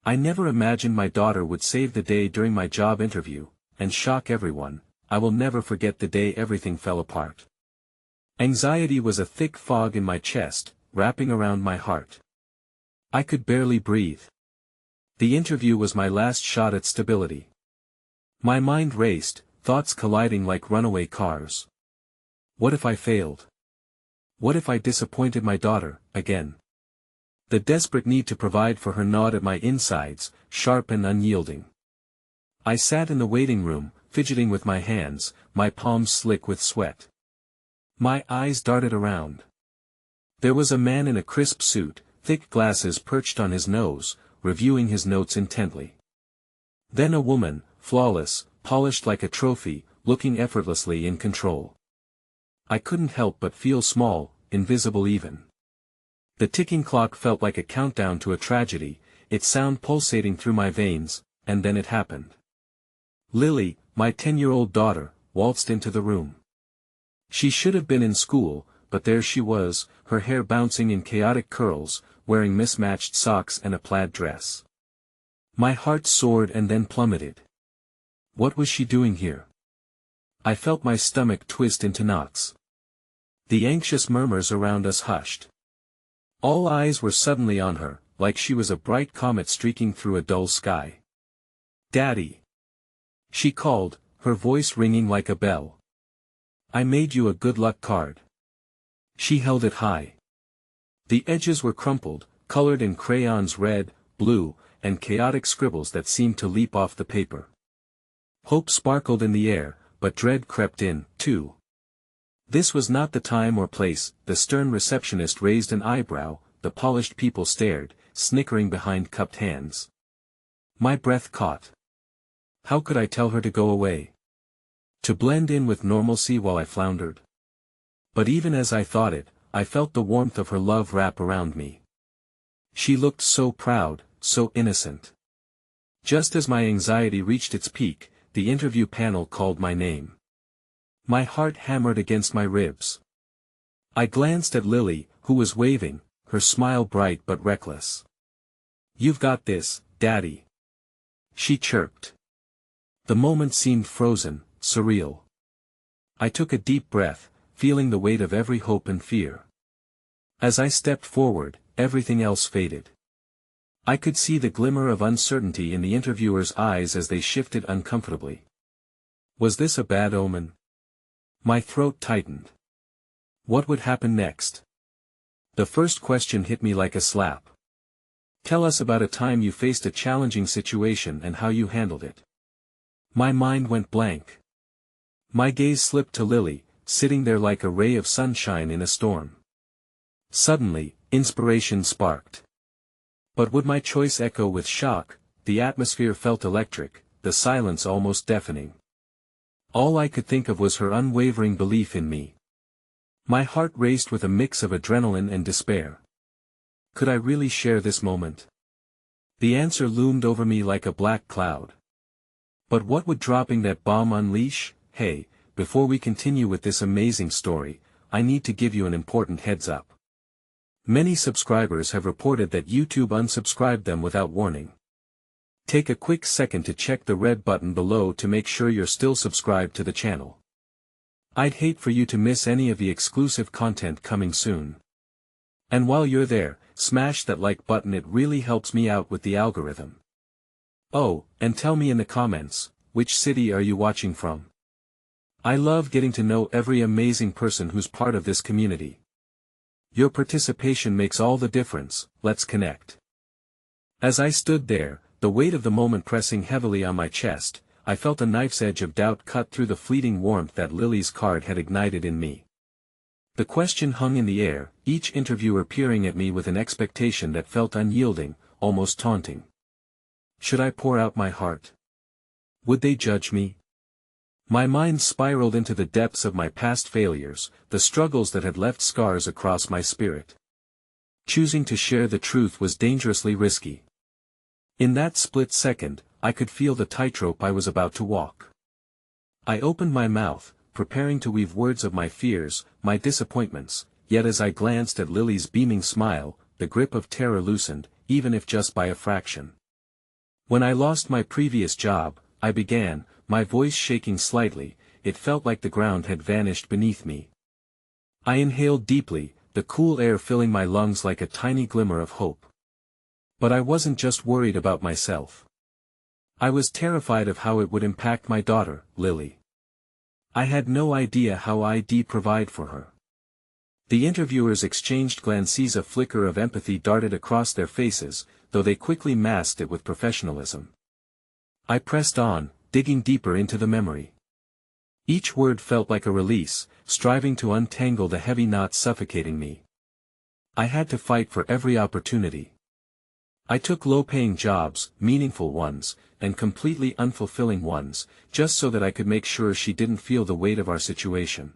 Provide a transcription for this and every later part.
I never imagined my daughter would save the day during my job interview, and shock everyone. I will never forget the day everything fell apart. Anxiety was a thick fog in my chest, wrapping around my heart. I could barely breathe. The interview was my last shot at stability. My mind raced, thoughts colliding like runaway cars. What if I failed? What if I disappointed my daughter, again? The desperate need to provide for her gnawed at my insides, sharp and unyielding. I sat in the waiting room, fidgeting with my hands, my palms slick with sweat. My eyes darted around. There was a man in a crisp suit, thick glasses perched on his nose, reviewing his notes intently. Then a woman, flawless, polished like a trophy, looking effortlessly in control. I couldn't help but feel small, invisible even. The ticking clock felt like a countdown to a tragedy, its sound pulsating through my veins, and then it happened. Lily, my 10-year-old daughter, waltzed into the room. She should have been in school, but there she was, her hair bouncing in chaotic curls, wearing mismatched socks and a plaid dress. My heart soared and then plummeted. What was she doing here? I felt my stomach twist into knots. The anxious murmurs around us hushed. All eyes were suddenly on her, like she was a bright comet streaking through a dull sky. "Daddy!" she called, her voice ringing like a bell. "I made you a good luck card." She held it high. The edges were crumpled, colored in crayons red, blue, and chaotic scribbles that seemed to leap off the paper. Hope sparkled in the air, but dread crept in, too. This was not the time or place. The stern receptionist raised an eyebrow, the polished people stared, snickering behind cupped hands. My breath caught. How could I tell her to go away? To blend in with normalcy while I floundered? But even as I thought it, I felt the warmth of her love wrap around me. She looked so proud, so innocent. Just as my anxiety reached its peak, the interview panel called my name. My heart hammered against my ribs. I glanced at Lily, who was waving, her smile bright but reckless. "You've got this, Daddy," she chirped. The moment seemed frozen, surreal. I took a deep breath, feeling the weight of every hope and fear. As I stepped forward, everything else faded. I could see the glimmer of uncertainty in the interviewer's eyes as they shifted uncomfortably. Was this a bad omen? My throat tightened. What would happen next? The first question hit me like a slap. Tell us about a time you faced a challenging situation and how you handled it. My mind went blank. My gaze slipped to Lily, sitting there like a ray of sunshine in a storm. Suddenly, inspiration sparked. But would my choice echo with shock? The atmosphere felt electric, the silence almost deafening. All I could think of was her unwavering belief in me. My heart raced with a mix of adrenaline and despair. Could I really share this moment? The answer loomed over me like a black cloud. But what would dropping that bomb unleash? Hey, before we continue with this amazing story, I need to give you an important heads up. Many subscribers have reported that YouTube unsubscribed them without warning. Take a quick second to check the red button below to make sure you're still subscribed to the channel. I'd hate for you to miss any of the exclusive content coming soon. And while you're there, smash that like button, it really helps me out with the algorithm. Oh, and tell me in the comments, which city are you watching from? I love getting to know every amazing person who's part of this community. Your participation makes all the difference. Let's connect. As I stood there, the weight of the moment pressing heavily on my chest, I felt a knife's edge of doubt cut through the fleeting warmth that Lily's card had ignited in me. The question hung in the air, each interviewer peering at me with an expectation that felt unyielding, almost taunting. Should I pour out my heart? Would they judge me? My mind spiraled into the depths of my past failures, the struggles that had left scars across my spirit. Choosing to share the truth was dangerously risky. In that split second, I could feel the tightrope I was about to walk. I opened my mouth, preparing to weave words of my fears, my disappointments, yet as I glanced at Lily's beaming smile, the grip of terror loosened, even if just by a fraction. When I lost my previous job, I began, my voice shaking slightly, it felt like the ground had vanished beneath me. I inhaled deeply, the cool air filling my lungs like a tiny glimmer of hope. But I wasn't just worried about myself. I was terrified of how it would impact my daughter, Lily. I had no idea how I'd provide for her. The interviewers exchanged glances, a flicker of empathy darted across their faces, though they quickly masked it with professionalism. I pressed on, digging deeper into the memory. Each word felt like a release, striving to untangle the heavy knot suffocating me. I had to fight for every opportunity. I took low-paying jobs, meaningful ones, and completely unfulfilling ones, just so that I could make sure she didn't feel the weight of our situation.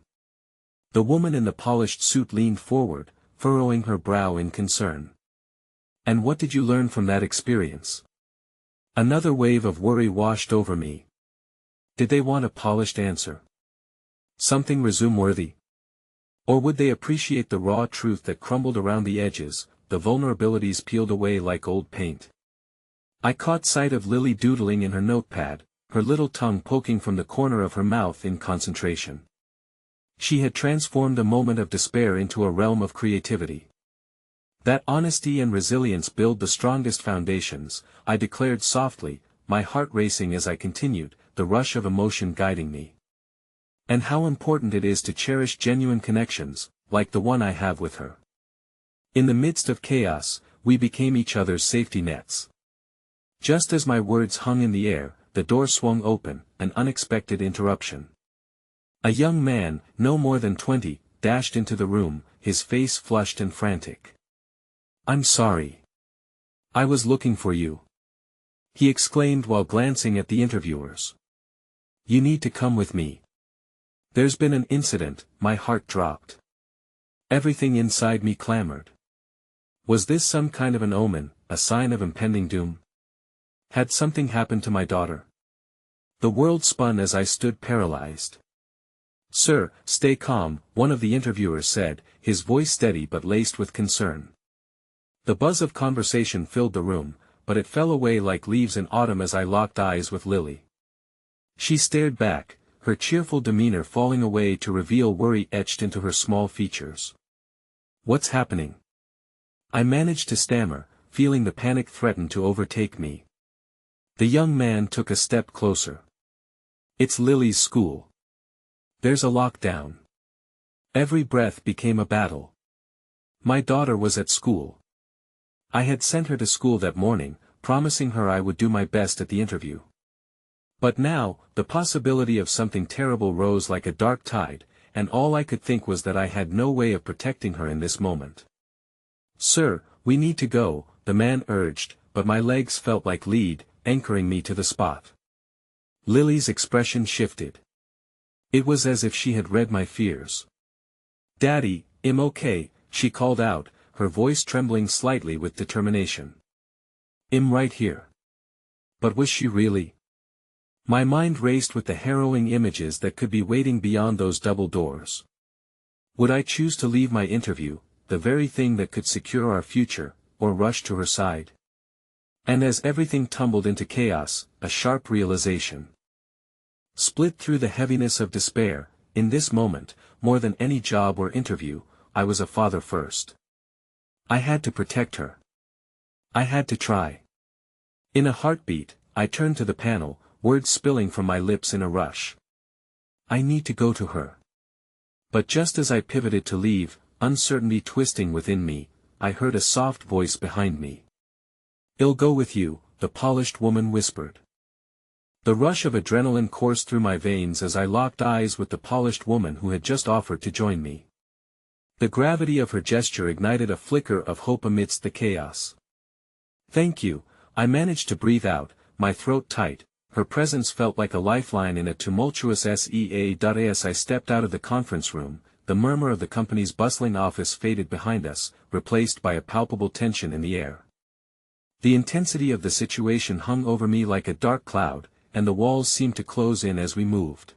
The woman in the polished suit leaned forward, furrowing her brow in concern. "And what did you learn from that experience?" Another wave of worry washed over me. Did they want a polished answer? Something resume-worthy? Or would they appreciate the raw truth that crumbled around the edges, the vulnerabilities peeled away like old paint? I caught sight of Lily doodling in her notepad, her little tongue poking from the corner of her mouth in concentration. She had transformed a moment of despair into a realm of creativity. "That honesty and resilience build the strongest foundations," I declared softly, my heart racing as I continued, the rush of emotion guiding me. "And how important it is to cherish genuine connections, like the one I have with her." In the midst of chaos, we became each other's safety nets. Just as my words hung in the air, the door swung open, an unexpected interruption. A young man, no more than 20, dashed into the room, his face flushed and frantic. "I'm sorry. I was looking for you," he exclaimed while glancing at the interviewers. "You need to come with me. There's been an incident." My heart dropped. Everything inside me clamored. Was this some kind of an omen, a sign of impending doom? Had something happened to my daughter? The world spun as I stood paralyzed. "Sir, stay calm," one of the interviewers said, his voice steady but laced with concern. The buzz of conversation filled the room, but it fell away like leaves in autumn as I locked eyes with Lily. She stared back, her cheerful demeanor falling away to reveal worry etched into her small features. "What's happening?" I managed to stammer, feeling the panic threaten to overtake me. The young man took a step closer. "It's Lily's school. There's a lockdown." Every breath became a battle. My daughter was at school. I had sent her to school that morning, promising her I would do my best at the interview. But now, the possibility of something terrible rose like a dark tide, and all I could think was that I had no way of protecting her in this moment. "Sir, we need to go," the man urged, but my legs felt like lead, anchoring me to the spot. Lily's expression shifted. It was as if she had read my fears. "Daddy, I'm okay," she called out, her voice trembling slightly with determination. "I'm right here." But was she really? My mind raced with the harrowing images that could be waiting beyond those double doors. Would I choose to leave my interview, the very thing that could secure our future, or rush to her side? And as everything tumbled into chaos, a sharp realization split through the heaviness of despair. In this moment, more than any job or interview, I was a father first. I had to protect her. I had to try. In a heartbeat, I turned to the panel, words spilling from my lips in a rush. "I need to go to her." But just as I pivoted to leave, uncertainty twisting within me, I heard a soft voice behind me. "I'll go with you," the polished woman whispered. The rush of adrenaline coursed through my veins as I locked eyes with the polished woman who had just offered to join me. The gravity of her gesture ignited a flicker of hope amidst the chaos. "Thank you," I managed to breathe out, my throat tight. Her presence felt like a lifeline in a tumultuous sea. As I stepped out of the conference room, the murmur of the company's bustling office faded behind us, replaced by a palpable tension in the air. The intensity of the situation hung over me like a dark cloud, and the walls seemed to close in as we moved.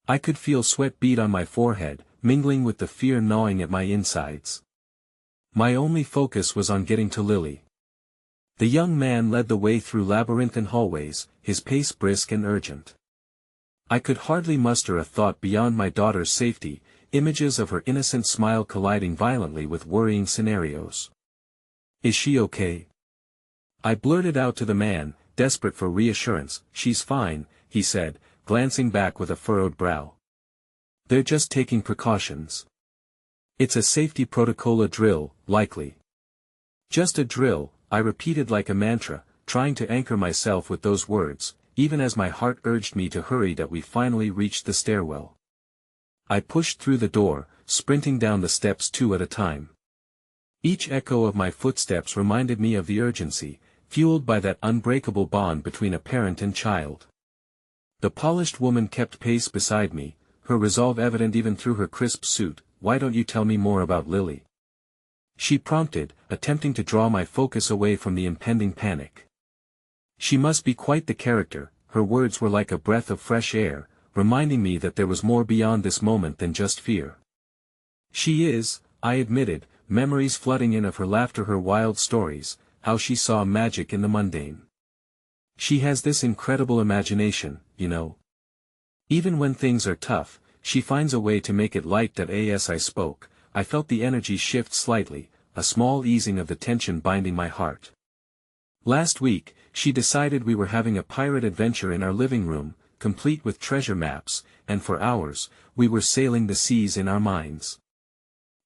I could feel sweat bead on my forehead, mingling with the fear gnawing at my insides. My only focus was on getting to Lily. The young man led the way through labyrinthine hallways, his pace brisk and urgent. I could hardly muster a thought beyond my daughter's safety, images of her innocent smile colliding violently with worrying scenarios. "Is she okay?" I blurted out to the man, desperate for reassurance. "She's fine," he said, glancing back with a furrowed brow. "They're just taking precautions. It's a safety protocol drill, likely." "Just a drill," I repeated like a mantra, trying to anchor myself with those words, even as my heart urged me to hurry. That we finally reached the stairwell. I pushed through the door, sprinting down the steps 2 at a time. Each echo of my footsteps reminded me of the urgency, fueled by that unbreakable bond between a parent and child. The polished woman kept pace beside me, her resolve evident even through her crisp suit. "Why don't you tell me more about Lily?" she prompted, attempting to draw my focus away from the impending panic. "She must be quite the character." Her words were like a breath of fresh air, reminding me that there was more beyond this moment than just fear. "She is," I admitted, memories flooding in of her laughter, her wild stories, how she saw magic in the mundane. "She has this incredible imagination, you know. Even when things are tough, she finds a way to make it light." As I spoke, I felt the energy shift slightly, a small easing of the tension binding my heart. "Last week, she decided we were having a pirate adventure in our living room, complete with treasure maps, and for hours, we were sailing the seas in our minds.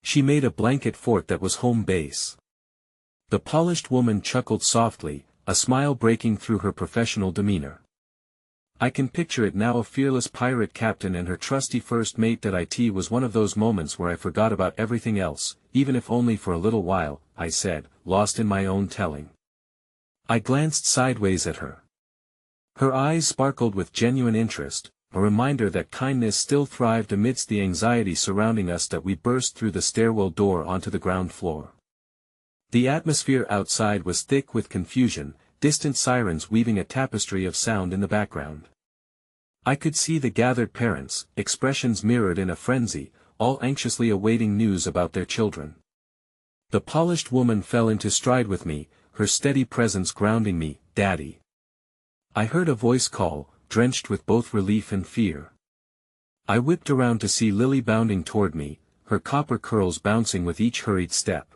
She made a blanket fort that was home base." The polished woman chuckled softly, a smile breaking through her professional demeanor. "I can picture it now, a fearless pirate captain and her trusty first mate." It was one of those moments where I forgot about everything else, even if only for a little while, I said, lost in my own telling. I glanced sideways at her. Her eyes sparkled with genuine interest, a reminder that kindness still thrived amidst the anxiety surrounding us. We burst through the stairwell door onto the ground floor. The atmosphere outside was thick with confusion, distant sirens weaving a tapestry of sound in the background. I could see the gathered parents, expressions mirrored in a frenzy, all anxiously awaiting news about their children. The polished woman fell into stride with me, her steady presence grounding me. "Daddy." I heard a voice call, drenched with both relief and fear. I whipped around to see Lily bounding toward me, her copper curls bouncing with each hurried step.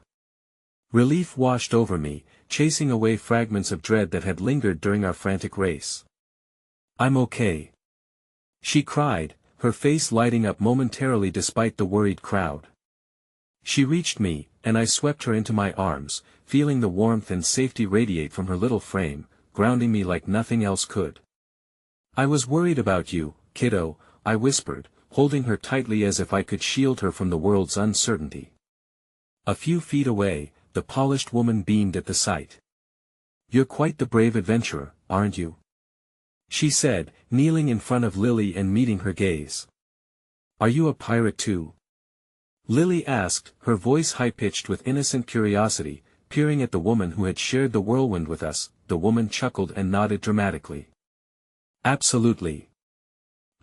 Relief washed over me, chasing away fragments of dread that had lingered during our frantic race. "I'm okay," she cried, her face lighting up momentarily despite the worried crowd. She reached me, and I swept her into my arms, feeling the warmth and safety radiate from her little frame, grounding me like nothing else could. "I was worried about you, kiddo," I whispered, holding her tightly as if I could shield her from the world's uncertainty. A few feet away, the polished woman beamed at the sight. "You're quite the brave adventurer, aren't you?" she said, kneeling in front of Lily and meeting her gaze. "Are you a pirate too?" Lily asked, her voice high-pitched with innocent curiosity, peering at the woman who had shared the whirlwind with us. The woman chuckled and nodded dramatically. "Absolutely.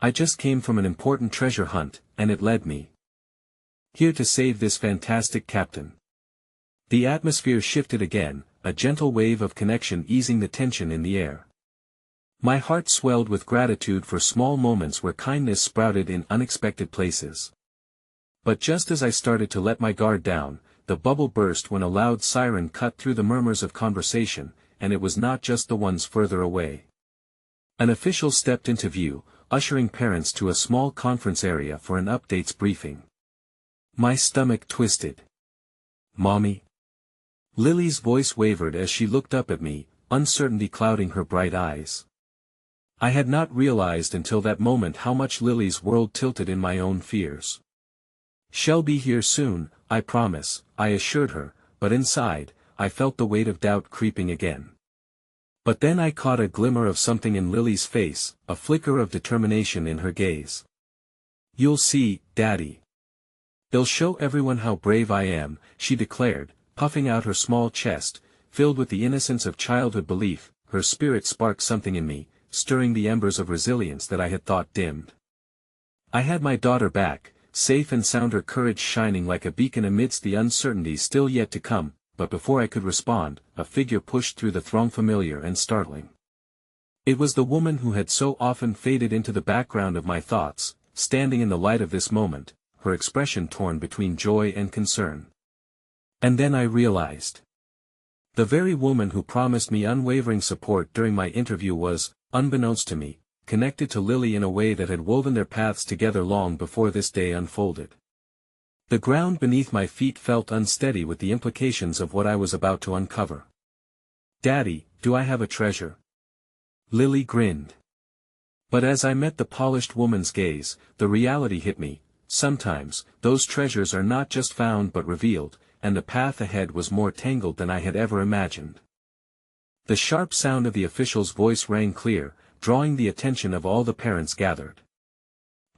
I just came from an important treasure hunt, and it led me here to save this fantastic captain." The atmosphere shifted again, a gentle wave of connection easing the tension in the air. My heart swelled with gratitude for small moments where kindness sprouted in unexpected places. But just as I started to let my guard down, the bubble burst when a loud siren cut through the murmurs of conversation, and it was not just the ones further away. An official stepped into view, ushering parents to a small conference area for an updates briefing. My stomach twisted. "Mommy?" Lily's voice wavered as she looked up at me, uncertainty clouding her bright eyes. I had not realized until that moment how much Lily's world tilted in my own fears. "She'll be here soon, I promise," I assured her, but inside, I felt the weight of doubt creeping again. But then I caught a glimmer of something in Lily's face, a flicker of determination in her gaze. "You'll see, Daddy. They'll show everyone how brave I am," she declared, puffing out her small chest, filled with the innocence of childhood belief. Her spirit sparked something in me, stirring the embers of resilience that I had thought dimmed. I had my daughter back, safe and sound, her courage shining like a beacon amidst the uncertainties still yet to come. but before I could respond, a figure pushed through the throng, familiar and startling. It was the woman who had so often faded into the background of my thoughts, standing in the light of this moment, her expression torn between joy and concern. And then I realized. The very woman who promised me unwavering support during my interview was, unbeknownst to me, connected to Lily in a way that had woven their paths together long before this day unfolded. The ground beneath my feet felt unsteady with the implications of what I was about to uncover. "Daddy, do I have a treasure?" Lily grinned. But as I met the polished woman's gaze, the reality hit me. Sometimes, those treasures are not just found but revealed, and the path ahead was more tangled than I had ever imagined. The sharp sound of the official's voice rang clear, drawing the attention of all the parents gathered.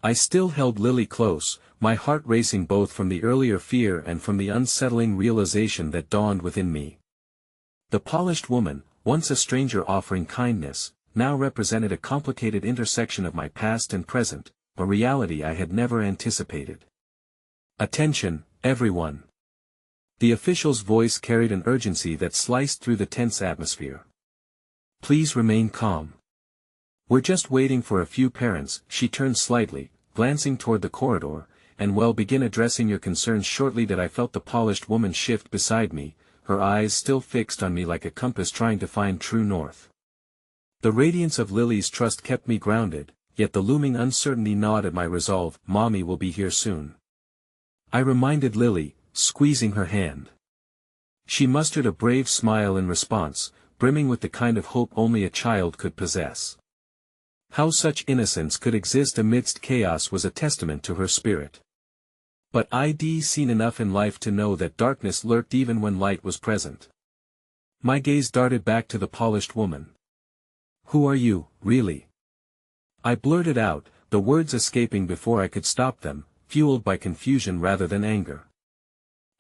I still held Lily close, my heart racing both from the earlier fear and from the unsettling realization that dawned within me. The polished woman, once a stranger offering kindness, now represented a complicated intersection of my past and present, a reality I had never anticipated. "Attention, everyone." The official's voice carried an urgency that sliced through the tense atmosphere. "Please remain calm. We're just waiting for a few parents." She turned slightly, glancing toward the corridor, and begin addressing your concerns shortly. That I felt the polished woman shift beside me, her eyes still fixed on me like a compass trying to find true north. The radiance of Lily's trust kept me grounded, yet the looming uncertainty gnawed at my resolve. "Mommy will be here soon," I reminded Lily, squeezing her hand. She mustered a brave smile in response, brimming with the kind of hope only a child could possess. How such innocence could exist amidst chaos was a testament to her spirit. But I'd seen enough in life to know that darkness lurked even when light was present. My gaze darted back to the polished woman. "Who are you, really?" I blurted out, the words escaping before I could stop them, fueled by confusion rather than anger.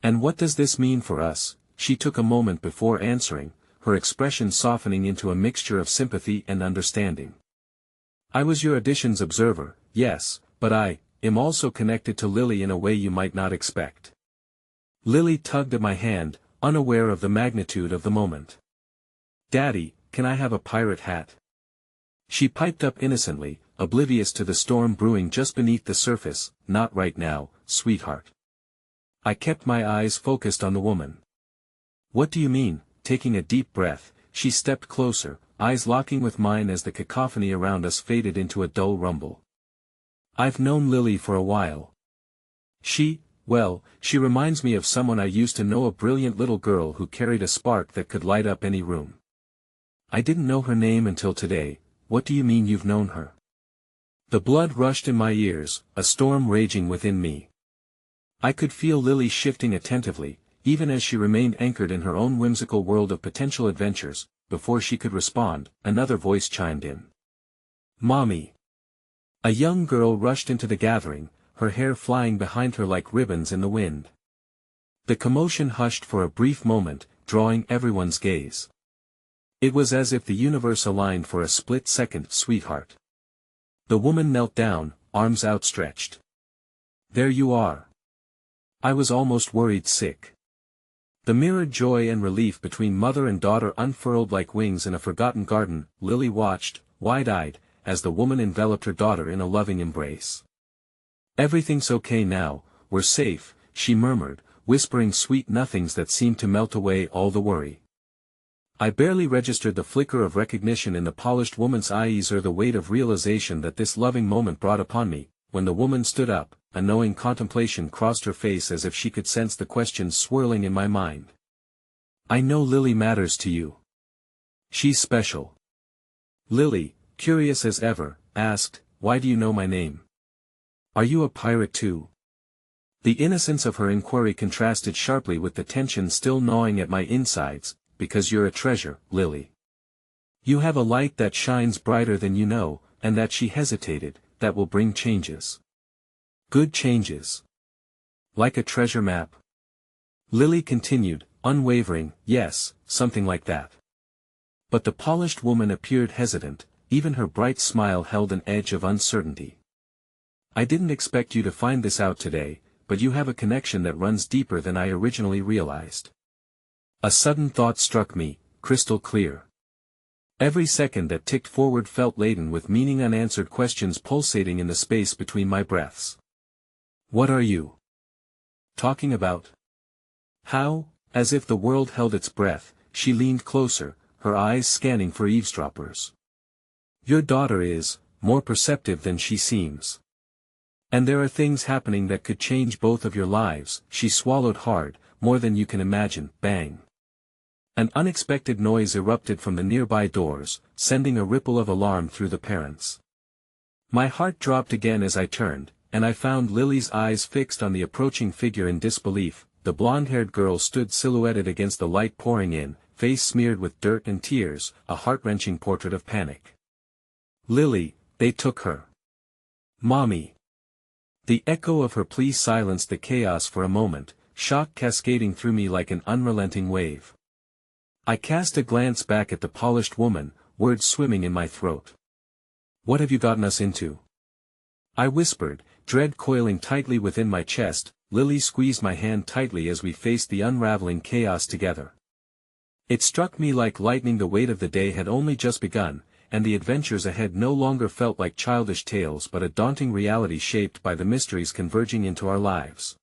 "And what does this mean for us?" She took a moment before answering, her expression softening into a mixture of sympathy and understanding. "I was your audition's observer, yes, but I am also connected to Lily in a way you might not expect." Lily tugged at my hand, unaware of the magnitude of the moment. "Daddy, can I have a pirate hat?" She piped up innocently, oblivious to the storm brewing just beneath the surface. "Not right now, sweetheart." I kept my eyes focused on the woman. "What do you mean?" Taking a deep breath, she stepped closer, eyes locking with mine as the cacophony around us faded into a dull rumble. "I've known Lily for a while. She reminds me of someone I used to know, a brilliant little girl who carried a spark that could light up any room. I didn't know her name until today." "What do you mean you've known her?" The blood rushed in my ears, a storm raging within me. I could feel Lily shifting attentively, even as she remained anchored in her own whimsical world of potential adventures. Before she could respond, another voice chimed in. "Mommy." A young girl rushed into the gathering, her hair flying behind her like ribbons in the wind. The commotion hushed for a brief moment, drawing everyone's gaze. It was as if the universe aligned for a split second. "Sweetheart." The woman knelt down, arms outstretched. "There you are." I was almost worried sick. The mirrored joy and relief between mother and daughter unfurled like wings in a forgotten garden. Lily watched, wide-eyed, as the woman enveloped her daughter in a loving embrace. "Everything's okay now, we're safe," she murmured, whispering sweet nothings that seemed to melt away all the worry. I barely registered the flicker of recognition in the polished woman's eyes or the weight of realization that this loving moment brought upon me. When the woman stood up, a knowing contemplation crossed her face as if she could sense the questions swirling in my mind. "I know Lily matters to you. She's special." Lily, curious as ever, asked, "Why do you know my name? Are you a pirate too?" The innocence of her inquiry contrasted sharply with the tension still gnawing at my insides. "Because you're a treasure, Lily. You have a light that shines brighter than you know," and that she hesitated, "that will bring changes. Good changes. Like a treasure map." Lily continued, unwavering, "Yes, something like that." But the polished woman appeared hesitant, even her bright smile held an edge of uncertainty. "I didn't expect you to find this out today, but you have a connection that runs deeper than I originally realized." A sudden thought struck me, crystal clear. Every second that ticked forward felt laden with meaning, unanswered questions pulsating in the space between my breaths. What are you talking about? How? As if the world held its breath, she leaned closer, her eyes scanning for eavesdroppers. Your daughter is more perceptive than she seems. And there are things happening that could change both of your lives. She swallowed hard, more than you can imagine. Bang. An unexpected noise erupted from the nearby doors, sending a ripple of alarm through the parents. My heart dropped again as I turned, and I found Lily's eyes fixed on the approaching figure in disbelief. The blonde-haired girl stood silhouetted against the light pouring in, face smeared with dirt and tears, a heart-wrenching portrait of panic. Lily, they took her. Mommy. The echo of her plea silenced the chaos for a moment, shock cascading through me like an unrelenting wave. I cast a glance back at the polished woman, words swimming in my throat. What have you gotten us into? I whispered, dread coiling tightly within my chest. Lily squeezed my hand tightly as we faced the unraveling chaos together. It struck me like lightning, the weight of the day had only just begun, and the adventures ahead no longer felt like childish tales but a daunting reality shaped by the mysteries converging into our lives.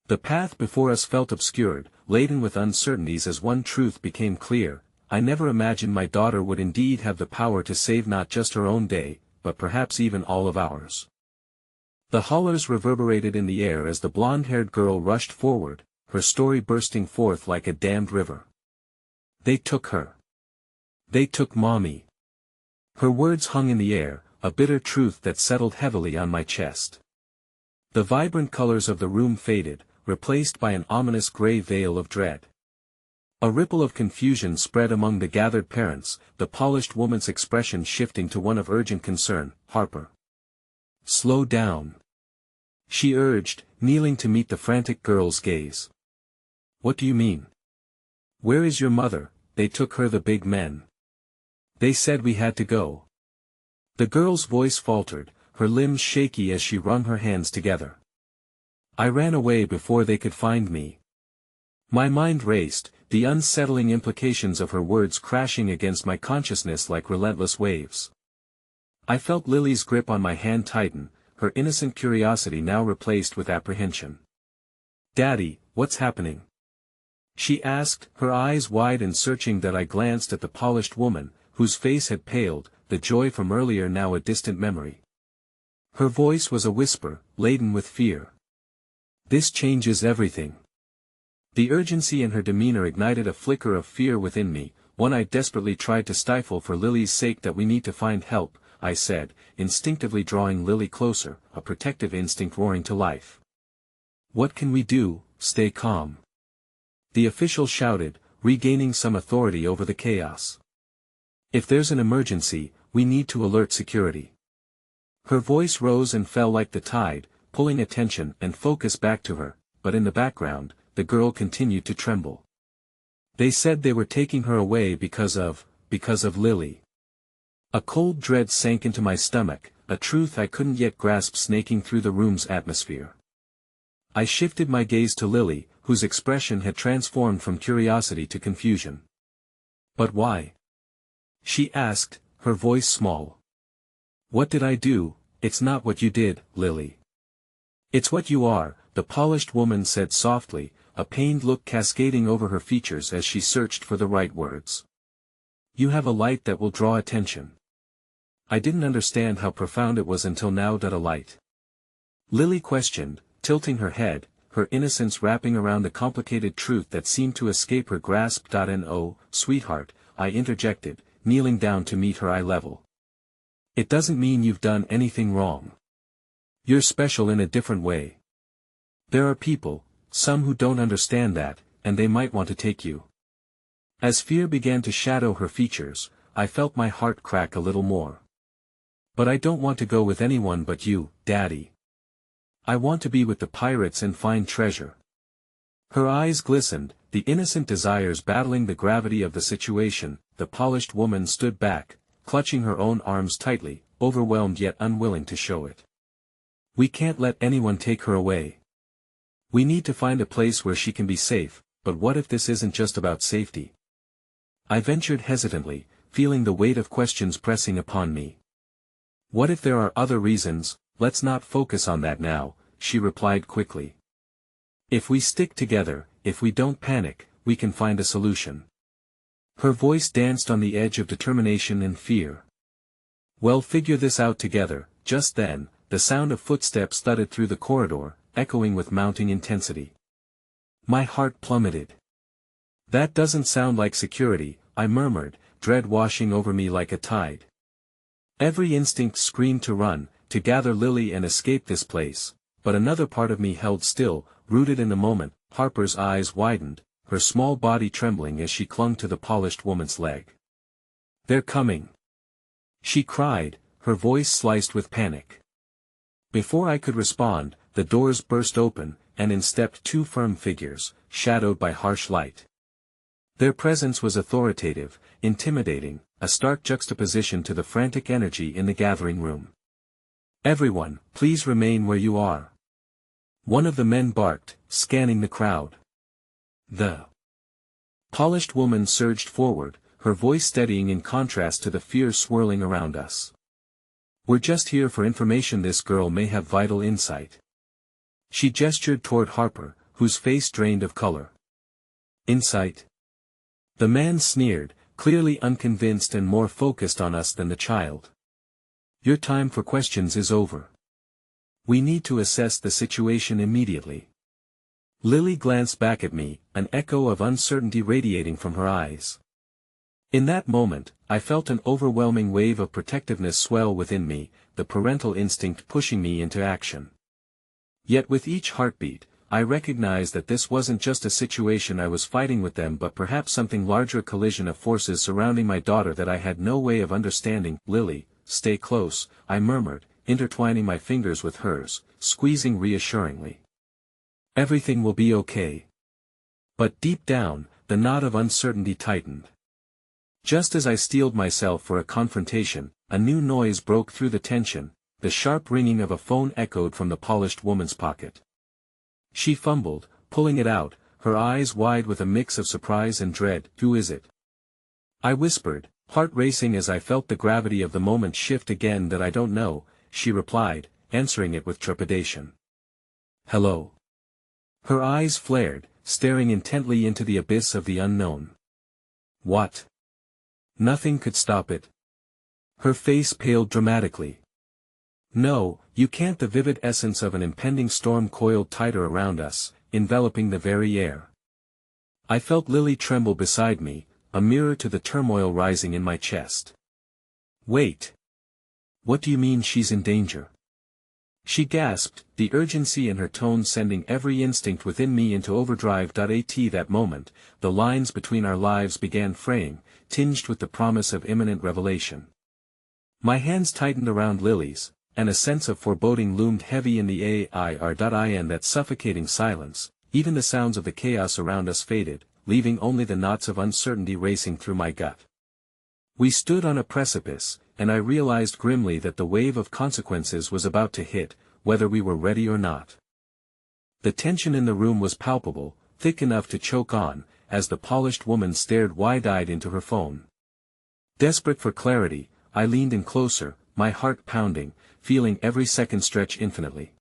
The path before us felt obscured, laden with uncertainties as one truth became clear. I never imagined my daughter would indeed have the power to save not just her own day, but perhaps even all of ours. The hollers reverberated in the air as the blonde-haired girl rushed forward, her story bursting forth like a dammed river. They took her. They took Mommy. Her words hung in the air, a bitter truth that settled heavily on my chest. The vibrant colors of the room faded, replaced by an ominous gray veil of dread. A ripple of confusion spread among the gathered parents, the polished woman's expression shifting to one of urgent concern. Harper. Slow down. She urged, kneeling to meet the frantic girl's gaze. What do you mean? Where is your mother? They took her, the big men. They said we had to go. The girl's voice faltered, her limbs shaky as she wrung her hands together. I ran away before they could find me. My mind raced, the unsettling implications of her words crashing against my consciousness like relentless waves. I felt Lily's grip on my hand tighten, her innocent curiosity now replaced with apprehension. Daddy, what's happening? She asked, her eyes wide and searching. That I glanced at the polished woman, whose face had paled, the joy from earlier now a distant memory. Her voice was a whisper, laden with fear. This changes everything. The urgency in her demeanor ignited a flicker of fear within me, one I desperately tried to stifle for Lily's sake. That we need to find help, I said, instinctively drawing Lily closer, a protective instinct roaring to life. What can we do? Stay calm. The official shouted, regaining some authority over the chaos. If there's an emergency, we need to alert security. Her voice rose and fell like the tide, pulling attention and focus back to her, but in the background, the girl continued to tremble. They said they were taking her away because of Lily. A cold dread sank into my stomach, a truth I couldn't yet grasp snaking through the room's atmosphere. I shifted my gaze to Lily, whose expression had transformed from curiosity to confusion. But why? She asked, her voice small. What did I do? It's not what you did, Lily. It's what you are, the polished woman said softly, a pained look cascading over her features as she searched for the right words. You have a light that will draw attention. I didn't understand how profound it was until now. A light? Lily questioned, tilting her head, her innocence wrapping around a complicated truth that seemed to escape her grasp. No, sweetheart, I interjected, kneeling down to meet her eye level. It doesn't mean you've done anything wrong. You're special in a different way. There are people, some who don't understand that, and they might want to take you. As fear began to shadow her features, I felt my heart crack a little more. But I don't want to go with anyone but you, Daddy. I want to be with the pirates and find treasure. Her eyes glistened, the innocent desires battling the gravity of the situation. The polished woman stood back, clutching her own arms tightly, overwhelmed yet unwilling to show it. We can't let anyone take her away. We need to find a place where she can be safe, but what if this isn't just about safety? I ventured hesitantly, feeling the weight of questions pressing upon me. What if there are other reasons? Let's not focus on that now, she replied quickly. If we stick together, if we don't panic, we can find a solution. Her voice danced on the edge of determination and fear. We'll figure this out together. Just then, the sound of footsteps thudded through the corridor, echoing with mounting intensity. My heart plummeted. That doesn't sound like security, I murmured, dread washing over me like a tide. Every instinct screamed to run, to gather Lily and escape this place, but another part of me held still, rooted in the moment. Harper's eyes widened, her small body trembling as she clung to the polished woman's leg. They're coming! She cried, her voice sliced with panic. Before I could respond, the doors burst open, and in stepped two firm figures, shadowed by harsh light. Their presence was authoritative, intimidating, a stark juxtaposition to the frantic energy in the gathering room. Everyone, please remain where you are. One of the men barked, scanning the crowd. The polished woman surged forward, her voice steadying in contrast to the fear swirling around us. We're just here for information. This girl may have vital insight. She gestured toward Harper, whose face drained of color. Insight? The man sneered, clearly unconvinced and more focused on us than the child. Your time for questions is over. We need to assess the situation immediately. Lily glanced back at me, an echo of uncertainty radiating from her eyes. In that moment, I felt an overwhelming wave of protectiveness swell within me, the parental instinct pushing me into action. Yet with each heartbeat, I recognized that this wasn't just a situation I was fighting with them but perhaps something larger, a collision of forces surrounding my daughter that I had no way of understanding. Lily, stay close, I murmured, intertwining my fingers with hers, squeezing reassuringly. Everything will be okay. But deep down, the knot of uncertainty tightened. Just as I steeled myself for a confrontation, a new noise broke through the tension. The sharp ringing of a phone echoed from the polished woman's pocket. She fumbled, pulling it out, her eyes wide with a mix of surprise and dread. Who is it? I whispered, heart racing as I felt the gravity of the moment shift again. That I don't know, she replied, answering it with trepidation. Hello. Her eyes flared, staring intently into the abyss of the unknown. What? Nothing could stop it. Her face paled dramatically. No, you can't. The vivid essence of an impending storm coiled tighter around us, enveloping the very air. I felt Lily tremble beside me, a mirror to the turmoil rising in my chest. Wait. What do you mean she's in danger? She gasped, the urgency in her tone sending every instinct within me into overdrive. At that moment, the lines between our lives began fraying, tinged with the promise of imminent revelation. My hands tightened around Lily's, and a sense of foreboding loomed heavy in the air. In that suffocating silence, even the sounds of the chaos around us faded, leaving only the knots of uncertainty racing through my gut. We stood on a precipice, and I realized grimly that the wave of consequences was about to hit, whether we were ready or not. The tension in the room was palpable, thick enough to choke on, as the polished woman stared wide-eyed into her phone. Desperate for clarity, I leaned in closer, my heart pounding, feeling every second stretch infinitely.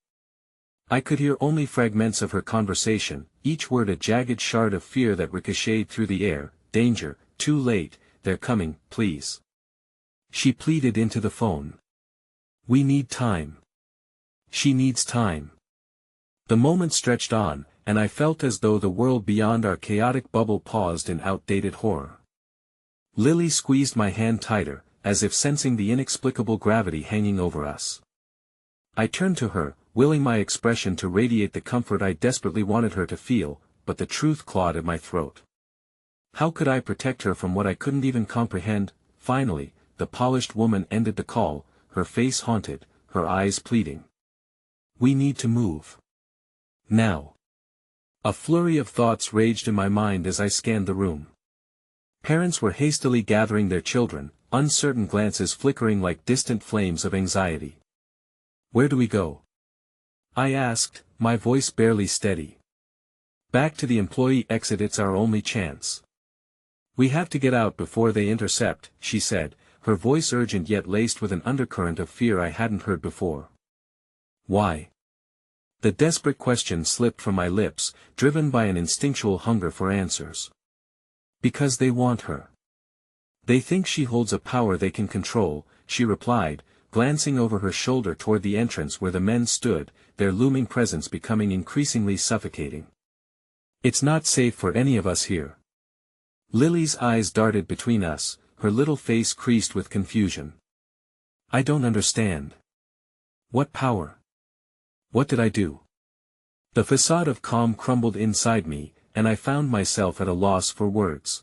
I could hear only fragments of her conversation, each word a jagged shard of fear that ricocheted through the air. Danger, too late, they're coming, please. She pleaded into the phone. We need time. She needs time. The moment stretched on, and I felt as though the world beyond our chaotic bubble paused in outdated horror. Lily squeezed my hand tighter, as if sensing the inexplicable gravity hanging over us. I turned to her, willing my expression to radiate the comfort I desperately wanted her to feel, but the truth clawed at my throat. How could I protect her from what I couldn't even comprehend? Finally, the polished woman ended the call, her face haunted, her eyes pleading. We need to move. Now. A flurry of thoughts raged in my mind as I scanned the room. Parents were hastily gathering their children, uncertain glances flickering like distant flames of anxiety. Where do we go? I asked, my voice barely steady. Back to the employee exit, it's our only chance. We have to get out before they intercept, she said, her voice urgent yet laced with an undercurrent of fear I hadn't heard before. Why? The desperate question slipped from my lips, driven by an instinctual hunger for answers. Because they want her. They think she holds a power they can control, she replied, glancing over her shoulder toward the entrance where the men stood, their looming presence becoming increasingly suffocating. It's not safe for any of us here. Lily's eyes darted between us, her little face creased with confusion. I don't understand. What power? What did I do? The facade of calm crumbled inside me, and I found myself at a loss for words.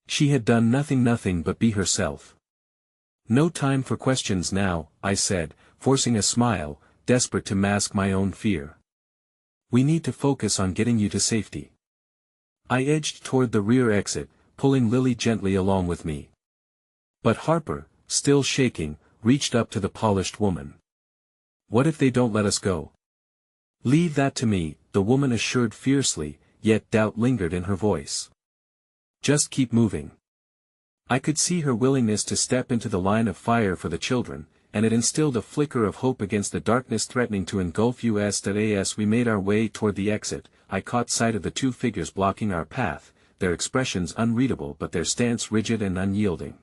She had done nothing but be herself. No time for questions now, I said, forcing a smile, desperate to mask my own fear. We need to focus on getting you to safety. I edged toward the rear exit, pulling Lily gently along with me. But Harper, still shaking, reached up to the polished woman. What if they don't let us go? Leave that to me, the woman assured fiercely, yet doubt lingered in her voice. Just keep moving. I could see her willingness to step into the line of fire for the children, and it instilled a flicker of hope against the darkness threatening to engulf us. As we made our way toward the exit, I caught sight of the two figures blocking our path, their expressions unreadable but their stance rigid and unyielding.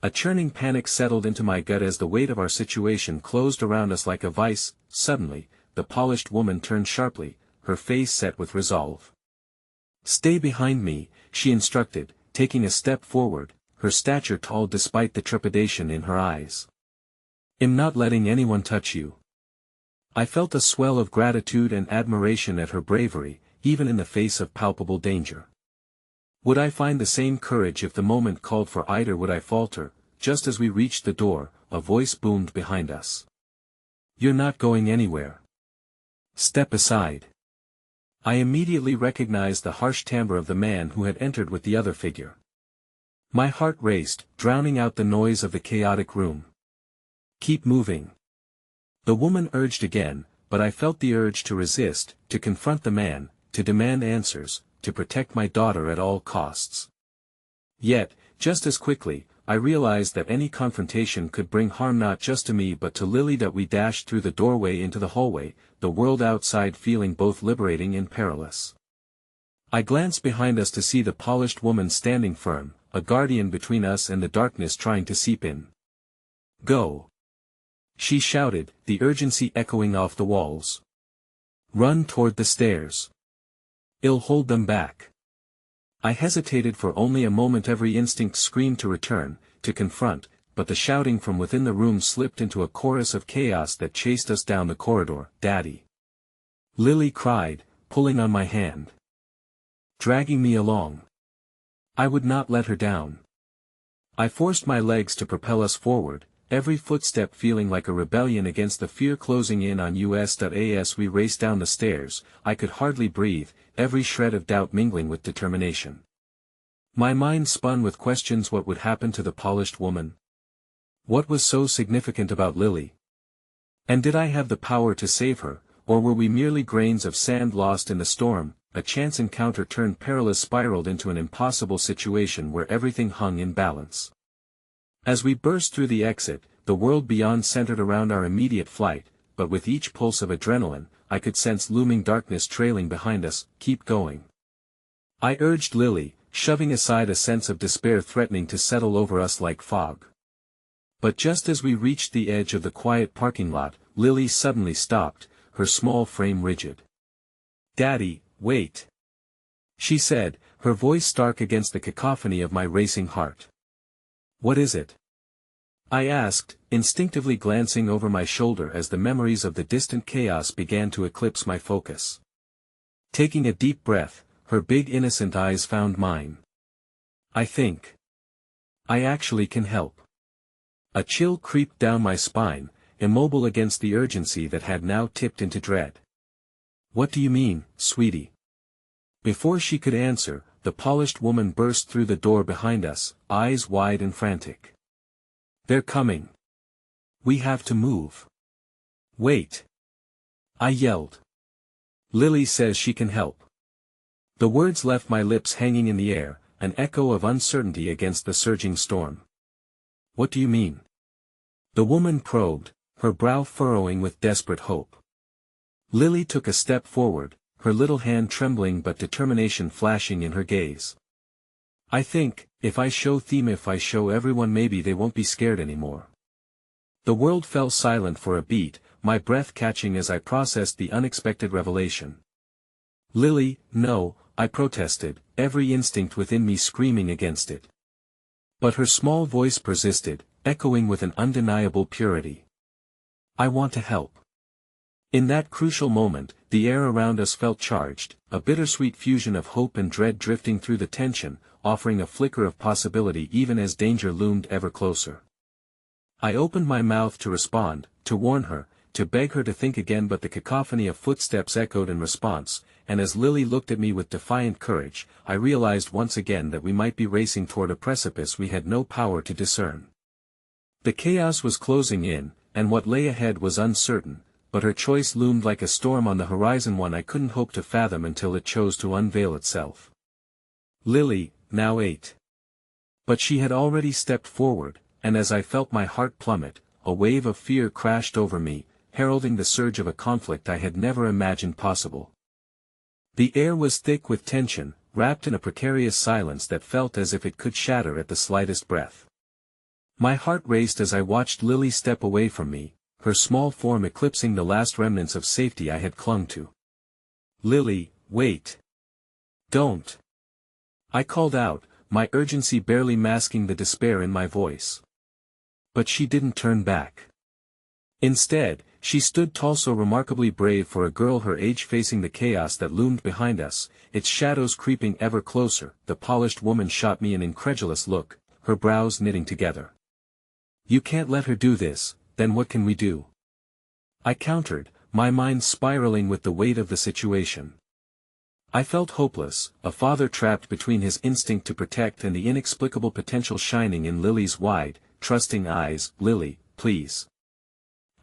A churning panic settled into my gut as the weight of our situation closed around us like a vice. Suddenly, the polished woman turned sharply, her face set with resolve. Stay behind me, she instructed, taking a step forward, her stature tall despite the trepidation in her eyes. I'm not letting anyone touch you. I felt a swell of gratitude and admiration at her bravery, even in the face of palpable danger. Would I find the same courage if the moment called for either? Would I falter? Just as we reached the door, a voice boomed behind us. You're not going anywhere. Step aside. I immediately recognized the harsh timbre of the man who had entered with the other figure. My heart raced, drowning out the noise of the chaotic room. Keep moving. The woman urged again, but I felt the urge to resist, to confront the man, to demand answers, to protect my daughter at all costs. Yet, just as quickly, I realized that any confrontation could bring harm not just to me but to Lily. That we dashed through the doorway into the hallway, the world outside feeling both liberating and perilous. I glanced behind us to see the polished woman standing firm, a guardian between us and the darkness trying to seep in. Go! She shouted, the urgency echoing off the walls. Run toward the stairs. I'll hold them back. I hesitated for only a moment. Every instinct screamed to return, to confront, but the shouting from within the room slipped into a chorus of chaos that chased us down the corridor. Daddy! Lily cried, pulling on my hand. Dragging me along. I would not let her down. I forced my legs to propel us forward, every footstep feeling like a rebellion against the fear closing in on us. As we raced down the stairs, I could hardly breathe, every shred of doubt mingling with determination. My mind spun with questions. What would happen to the polished woman? What was so significant about Lily? And did I have the power to save her, or were we merely grains of sand lost in the storm? A chance encounter turned perilous, spiraled into an impossible situation where everything hung in balance. As we burst through the exit, the world beyond centered around our immediate flight, but with each pulse of adrenaline, I could sense looming darkness trailing behind us. Keep going. I urged Lily, shoving aside a sense of despair threatening to settle over us like fog. But just as we reached the edge of the quiet parking lot, Lily suddenly stopped, her small frame rigid. Daddy, wait! She said, her voice stark against the cacophony of my racing heart. What is it? I asked, instinctively glancing over my shoulder as the memories of the distant chaos began to eclipse my focus. Taking a deep breath, her big innocent eyes found mine. I think I actually can help. A chill creeped down my spine, immobile against the urgency that had now tipped into dread. What do you mean, sweetie? Before she could answer, the polished woman burst through the door behind us, eyes wide and frantic. They're coming. We have to move. Wait! I yelled. Lily says she can help. The words left my lips hanging in the air, an echo of uncertainty against the surging storm. What do you mean? The woman probed, her brow furrowing with desperate hope. Lily took a step forward, her little hand trembling but determination flashing in her gaze. I think, if I show everyone, maybe they won't be scared anymore. The world fell silent for a beat, my breath catching as I processed the unexpected revelation. Lily, no, I protested, every instinct within me screaming against it. But her small voice persisted, echoing with an undeniable purity. I want to help. In that crucial moment, the air around us felt charged, a bittersweet fusion of hope and dread drifting through the tension, offering a flicker of possibility even as danger loomed ever closer. I opened my mouth to respond, to warn her, to beg her to think again, but the cacophony of footsteps echoed in response, and as Lily looked at me with defiant courage, I realized once again that we might be racing toward a precipice we had no power to discern. The chaos was closing in, and what lay ahead was uncertain, but her choice loomed like a storm on the horizon, one I couldn't hope to fathom until it chose to unveil itself. Lily, now 8. But she had already stepped forward, and as I felt my heart plummet, a wave of fear crashed over me, heralding the surge of a conflict I had never imagined possible. The air was thick with tension, wrapped in a precarious silence that felt as if it could shatter at the slightest breath. My heart raced as I watched Lily step away from me, her small form eclipsing the last remnants of safety I had clung to. Lily, wait. Don't. I called out, my urgency barely masking the despair in my voice. But she didn't turn back. Instead, she stood tall, so remarkably brave for a girl her age, facing the chaos that loomed behind us, its shadows creeping ever closer. The polished woman shot me an incredulous look, her brows knitting together. You can't let her do this, then what can we do? I countered, my mind spiraling with the weight of the situation. I felt hopeless, a father trapped between his instinct to protect and the inexplicable potential shining in Lily's wide, trusting eyes. Lily, please.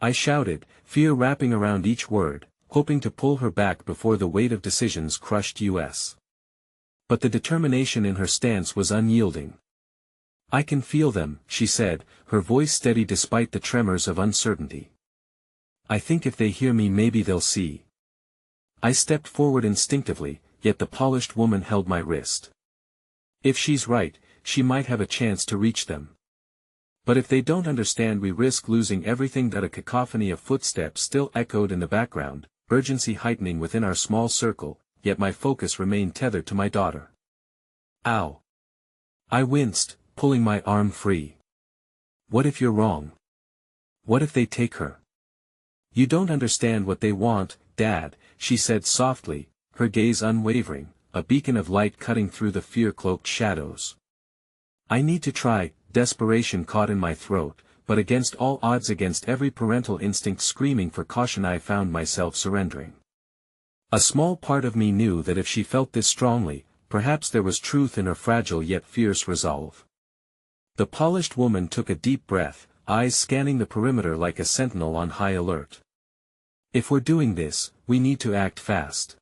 I shouted, fear wrapping around each word, hoping to pull her back before the weight of decisions crushed us. But the determination in her stance was unyielding. I can feel them, she said, her voice steady despite the tremors of uncertainty. I think if they hear me, maybe they'll see. I stepped forward instinctively, yet the polished woman held my wrist. If she's right, she might have a chance to reach them. But if they don't understand, we risk losing everything. That a cacophony of footsteps still echoed in the background, urgency heightening within our small circle, yet my focus remained tethered to my daughter. Ow! I winced, pulling my arm free. What if you're wrong? What if they take her? You don't understand what they want, Dad, she said softly, her gaze unwavering, a beacon of light cutting through the fear-cloaked shadows. I need to try. Desperation caught in my throat, but against all odds, against every parental instinct screaming for caution, I found myself surrendering. A small part of me knew that if she felt this strongly, perhaps there was truth in her fragile yet fierce resolve. The polished woman took a deep breath, eyes scanning the perimeter like a sentinel on high alert. If we're doing this, we need to act fast.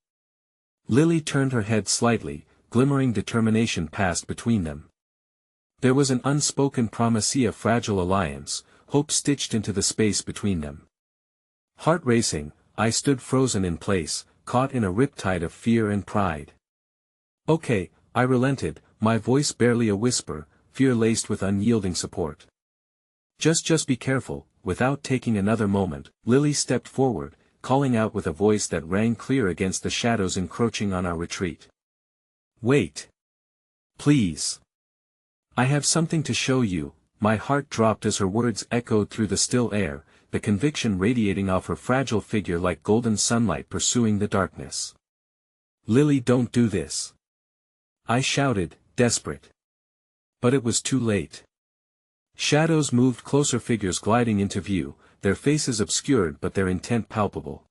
Lily turned her head slightly, glimmering determination passed between them. There was an unspoken promise, a fragile alliance, hope stitched into the space between them. Heart racing, I stood frozen in place, caught in a riptide of fear and pride. Okay, I relented, my voice barely a whisper, fear laced with unyielding support. Just be careful. Without taking another moment, Lily stepped forward, calling out with a voice that rang clear against the shadows encroaching on our retreat. Wait. Please. I have something to show you. My heart dropped as her words echoed through the still air, the conviction radiating off her fragile figure like golden sunlight pursuing the darkness. Lily, don't do this. I shouted, desperate. But it was too late. Shadows moved closer, figures gliding into view, their faces obscured but their intent palpable.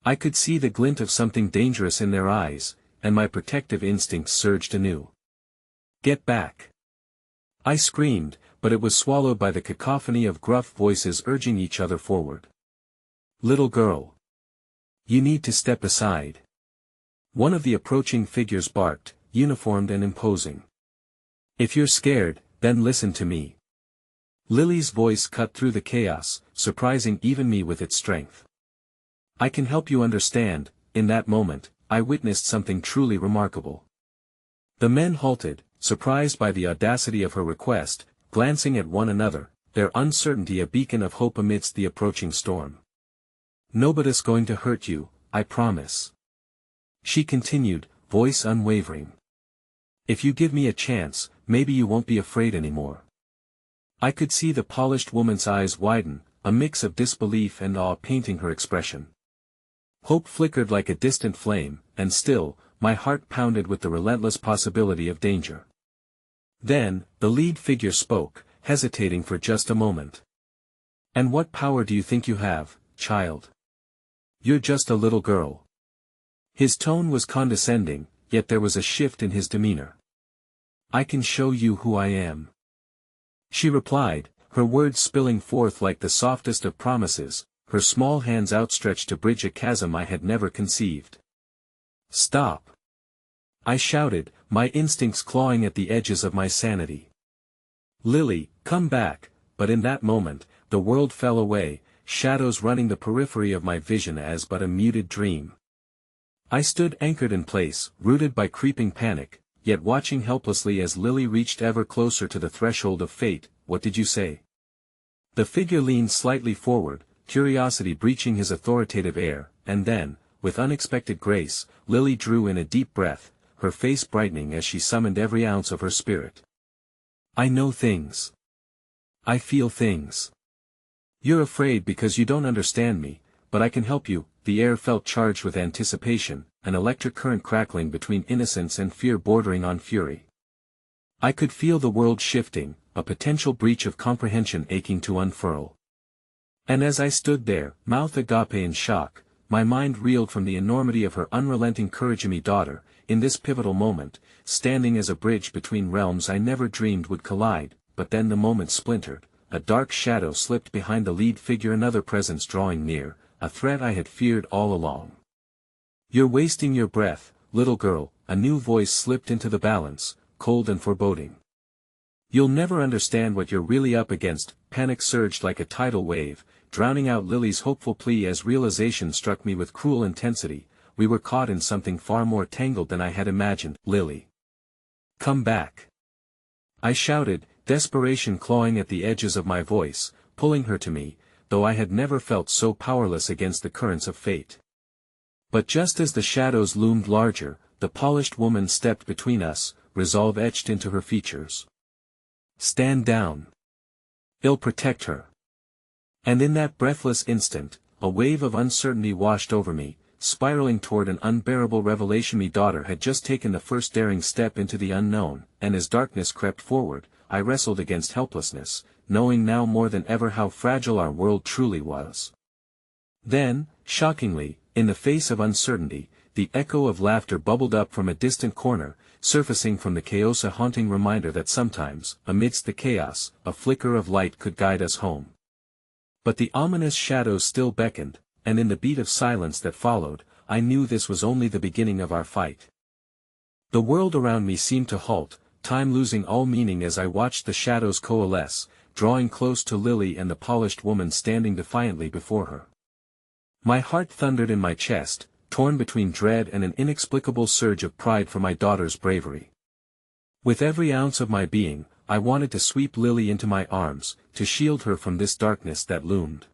I could see the glint of something dangerous in their eyes, and my protective instincts surged anew. Get back! I screamed, but it was swallowed by the cacophony of gruff voices urging each other forward. Little girl. You need to step aside. One of the approaching figures barked, uniformed and imposing. "If you're scared, then listen to me." Lily's voice cut through the chaos, surprising even me with its strength. "I can help you understand." In that moment, I witnessed something truly remarkable. The men halted, surprised by the audacity of her request, glancing at one another, their uncertainty a beacon of hope amidst the approaching storm. "Nobody's going to hurt you, I promise," she continued, voice unwavering. "If you give me a chance, maybe you won't be afraid anymore." I could see the polished woman's eyes widen, a mix of disbelief and awe painting her expression. Hope flickered like a distant flame, and still, my heart pounded with the relentless possibility of danger. Then, the lead figure spoke, hesitating for just a moment. "And what power do you think you have, child? You're just a little girl." His tone was condescending, yet there was a shift in his demeanor. "I can show you who I am," she replied, her words spilling forth like the softest of promises, her small hands outstretched to bridge a chasm I had never conceived. "Stop!" I shouted, my instincts clawing at the edges of my sanity. "Lily, come back," but in that moment, the world fell away, shadows running the periphery of my vision as but a muted dream. I stood anchored in place, rooted by creeping panic, yet watching helplessly as Lily reached ever closer to the threshold of fate. "What did you say?" The figure leaned slightly forward, curiosity breaching his authoritative air, and then, with unexpected grace, Lily drew in a deep breath, her face brightening as she summoned every ounce of her spirit. "I know things. I feel things. You're afraid because you don't understand me, but I can help you." The air felt charged with anticipation, an electric current crackling between innocence and fear bordering on fury. I could feel the world shifting, a potential breach of comprehension aching to unfurl. And as I stood there, mouth agape in shock, my mind reeled from the enormity of her unrelenting courage. Me daughter, in this pivotal moment, standing as a bridge between realms I never dreamed would collide, but then the moment splintered, a dark shadow slipped behind the lead figure, another presence drawing near, a threat I had feared all along. "You're wasting your breath, little girl," a new voice slipped into the balance, cold and foreboding. "You'll never understand what you're really up against." Panic surged like a tidal wave, drowning out Lily's hopeful plea as realization struck me with cruel intensity. We were caught in something far more tangled than I had imagined. "Lily, come back!" I shouted, desperation clawing at the edges of my voice, pulling her to me, though I had never felt so powerless against the currents of fate. But just as the shadows loomed larger, the polished woman stepped between us, resolve etched into her features. "Stand down. I'll protect her." And in that breathless instant, a wave of uncertainty washed over me, spiraling toward an unbearable revelation. Me daughter had just taken the first daring step into the unknown, and as darkness crept forward, I wrestled against helplessness, knowing now more than ever how fragile our world truly was. Then, shockingly, in the face of uncertainty, the echo of laughter bubbled up from a distant corner, surfacing from the chaos, a haunting reminder that sometimes, amidst the chaos, a flicker of light could guide us home. But the ominous shadows still beckoned, and in the beat of silence that followed, I knew this was only the beginning of our fight. The world around me seemed to halt, time losing all meaning as I watched the shadows coalesce, drawing close to Lily and the polished woman standing defiantly before her. My heart thundered in my chest, torn between dread and an inexplicable surge of pride for my daughter's bravery. With every ounce of my being, I wanted to sweep Lily into my arms, to shield her from this darkness that loomed.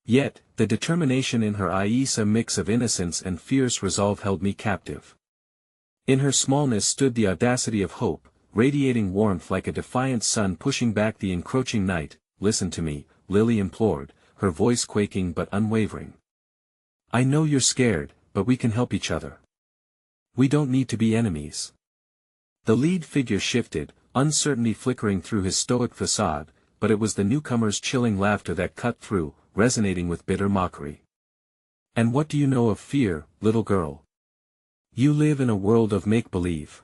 Yet, the determination in her eyes, a mix of innocence and fierce resolve, held me captive. In her smallness stood the audacity of hope, radiating warmth like a defiant sun pushing back the encroaching night. "Listen to me," Lily implored, her voice quaking but unwavering. "I know you're scared, but we can help each other. We don't need to be enemies." The lead figure shifted, uncertainty flickering through his stoic facade, but it was the newcomer's chilling laughter that cut through, resonating with bitter mockery. "And what do you know of fear, little girl? You live in a world of make-believe.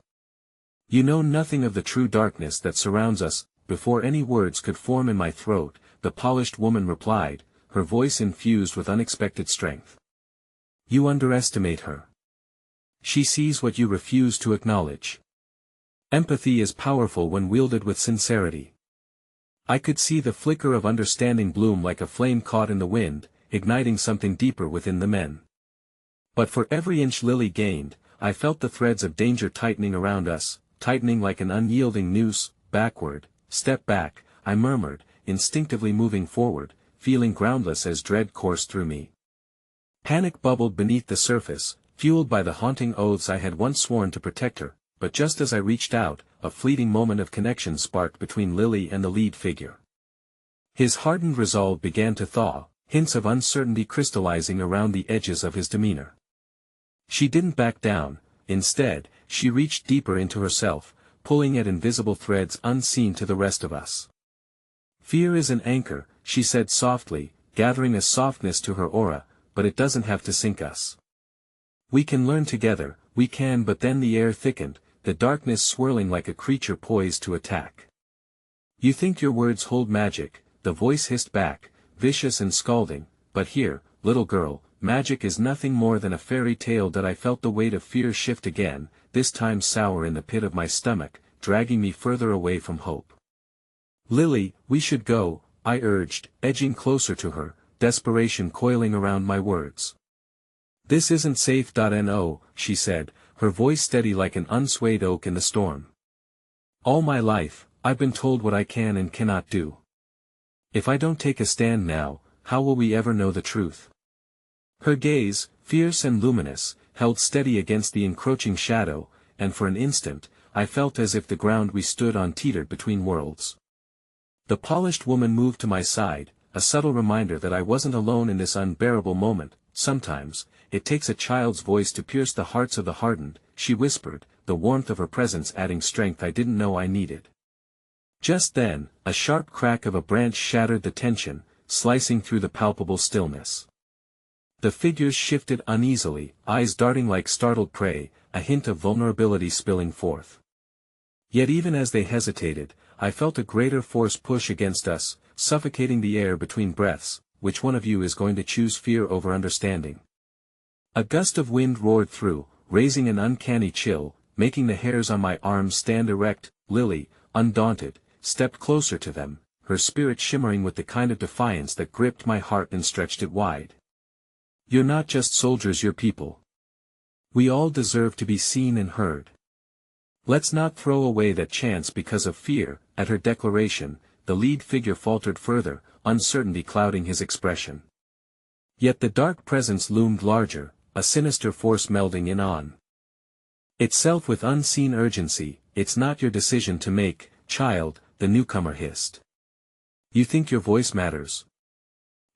You know nothing of the true darkness that surrounds us." Before any words could form in my throat, the polished woman replied, her voice infused with unexpected strength. "You underestimate her. She sees what you refuse to acknowledge. Empathy is powerful when wielded with sincerity. I could see the flicker of understanding bloom like a flame caught in the wind, igniting something deeper within the men. But for every inch Lily gained, I felt the threads of danger tightening around us, tightening like an unyielding noose. Backward, step back, I murmured, instinctively moving forward, feeling groundless as dread coursed through me. Panic bubbled beneath the surface, fueled by the haunting oaths I had once sworn to protect her, but just as I reached out, a fleeting moment of connection sparked between Lily and the lead figure. His hardened resolve began to thaw, hints of uncertainty crystallizing around the edges of his demeanor. She didn't back down, instead, she reached deeper into herself, pulling at invisible threads unseen to the rest of us. Fear is an anchor, she said softly, gathering a softness to her aura, but it doesn't have to sink us. We can learn together, we can. But then the air thickened, the darkness swirling like a creature poised to attack. You think your words hold magic, the voice hissed back, vicious and scalding, but here, little girl, magic is nothing more than a fairy tale. That I felt the weight of fear shift again, this time sour in the pit of my stomach, dragging me further away from hope. Lily, we should go, I urged, edging closer to her, desperation coiling around my words. This isn't safe. No, she said, her voice steady like an unswayed oak in the storm. All my life, I've been told what I can and cannot do. If I don't take a stand now, how will we ever know the truth? Her gaze, fierce and luminous, held steady against the encroaching shadow, and for an instant, I felt as if the ground we stood on teetered between worlds. The polished woman moved to my side, a subtle reminder that I wasn't alone in this unbearable moment. Sometimes, it takes a child's voice to pierce the hearts of the hardened, she whispered, the warmth of her presence adding strength I didn't know I needed. Just then, a sharp crack of a branch shattered the tension, slicing through the palpable stillness. The figures shifted uneasily, eyes darting like startled prey, a hint of vulnerability spilling forth. Yet even as they hesitated, I felt a greater force push against us, suffocating the air between breaths. Which one of you is going to choose fear over understanding? A gust of wind roared through, raising an uncanny chill, making the hairs on my arms stand erect. Lily, undaunted, stepped closer to them, her spirit shimmering with the kind of defiance that gripped my heart and stretched it wide. You're not just soldiers, you're people. We all deserve to be seen and heard. Let's not throw away that chance because of fear. At her declaration, the lead figure faltered further, uncertainty clouding his expression. Yet the dark presence loomed larger, a sinister force melding in on itself with unseen urgency. It's not your decision to make, child, the newcomer hissed. You think your voice matters?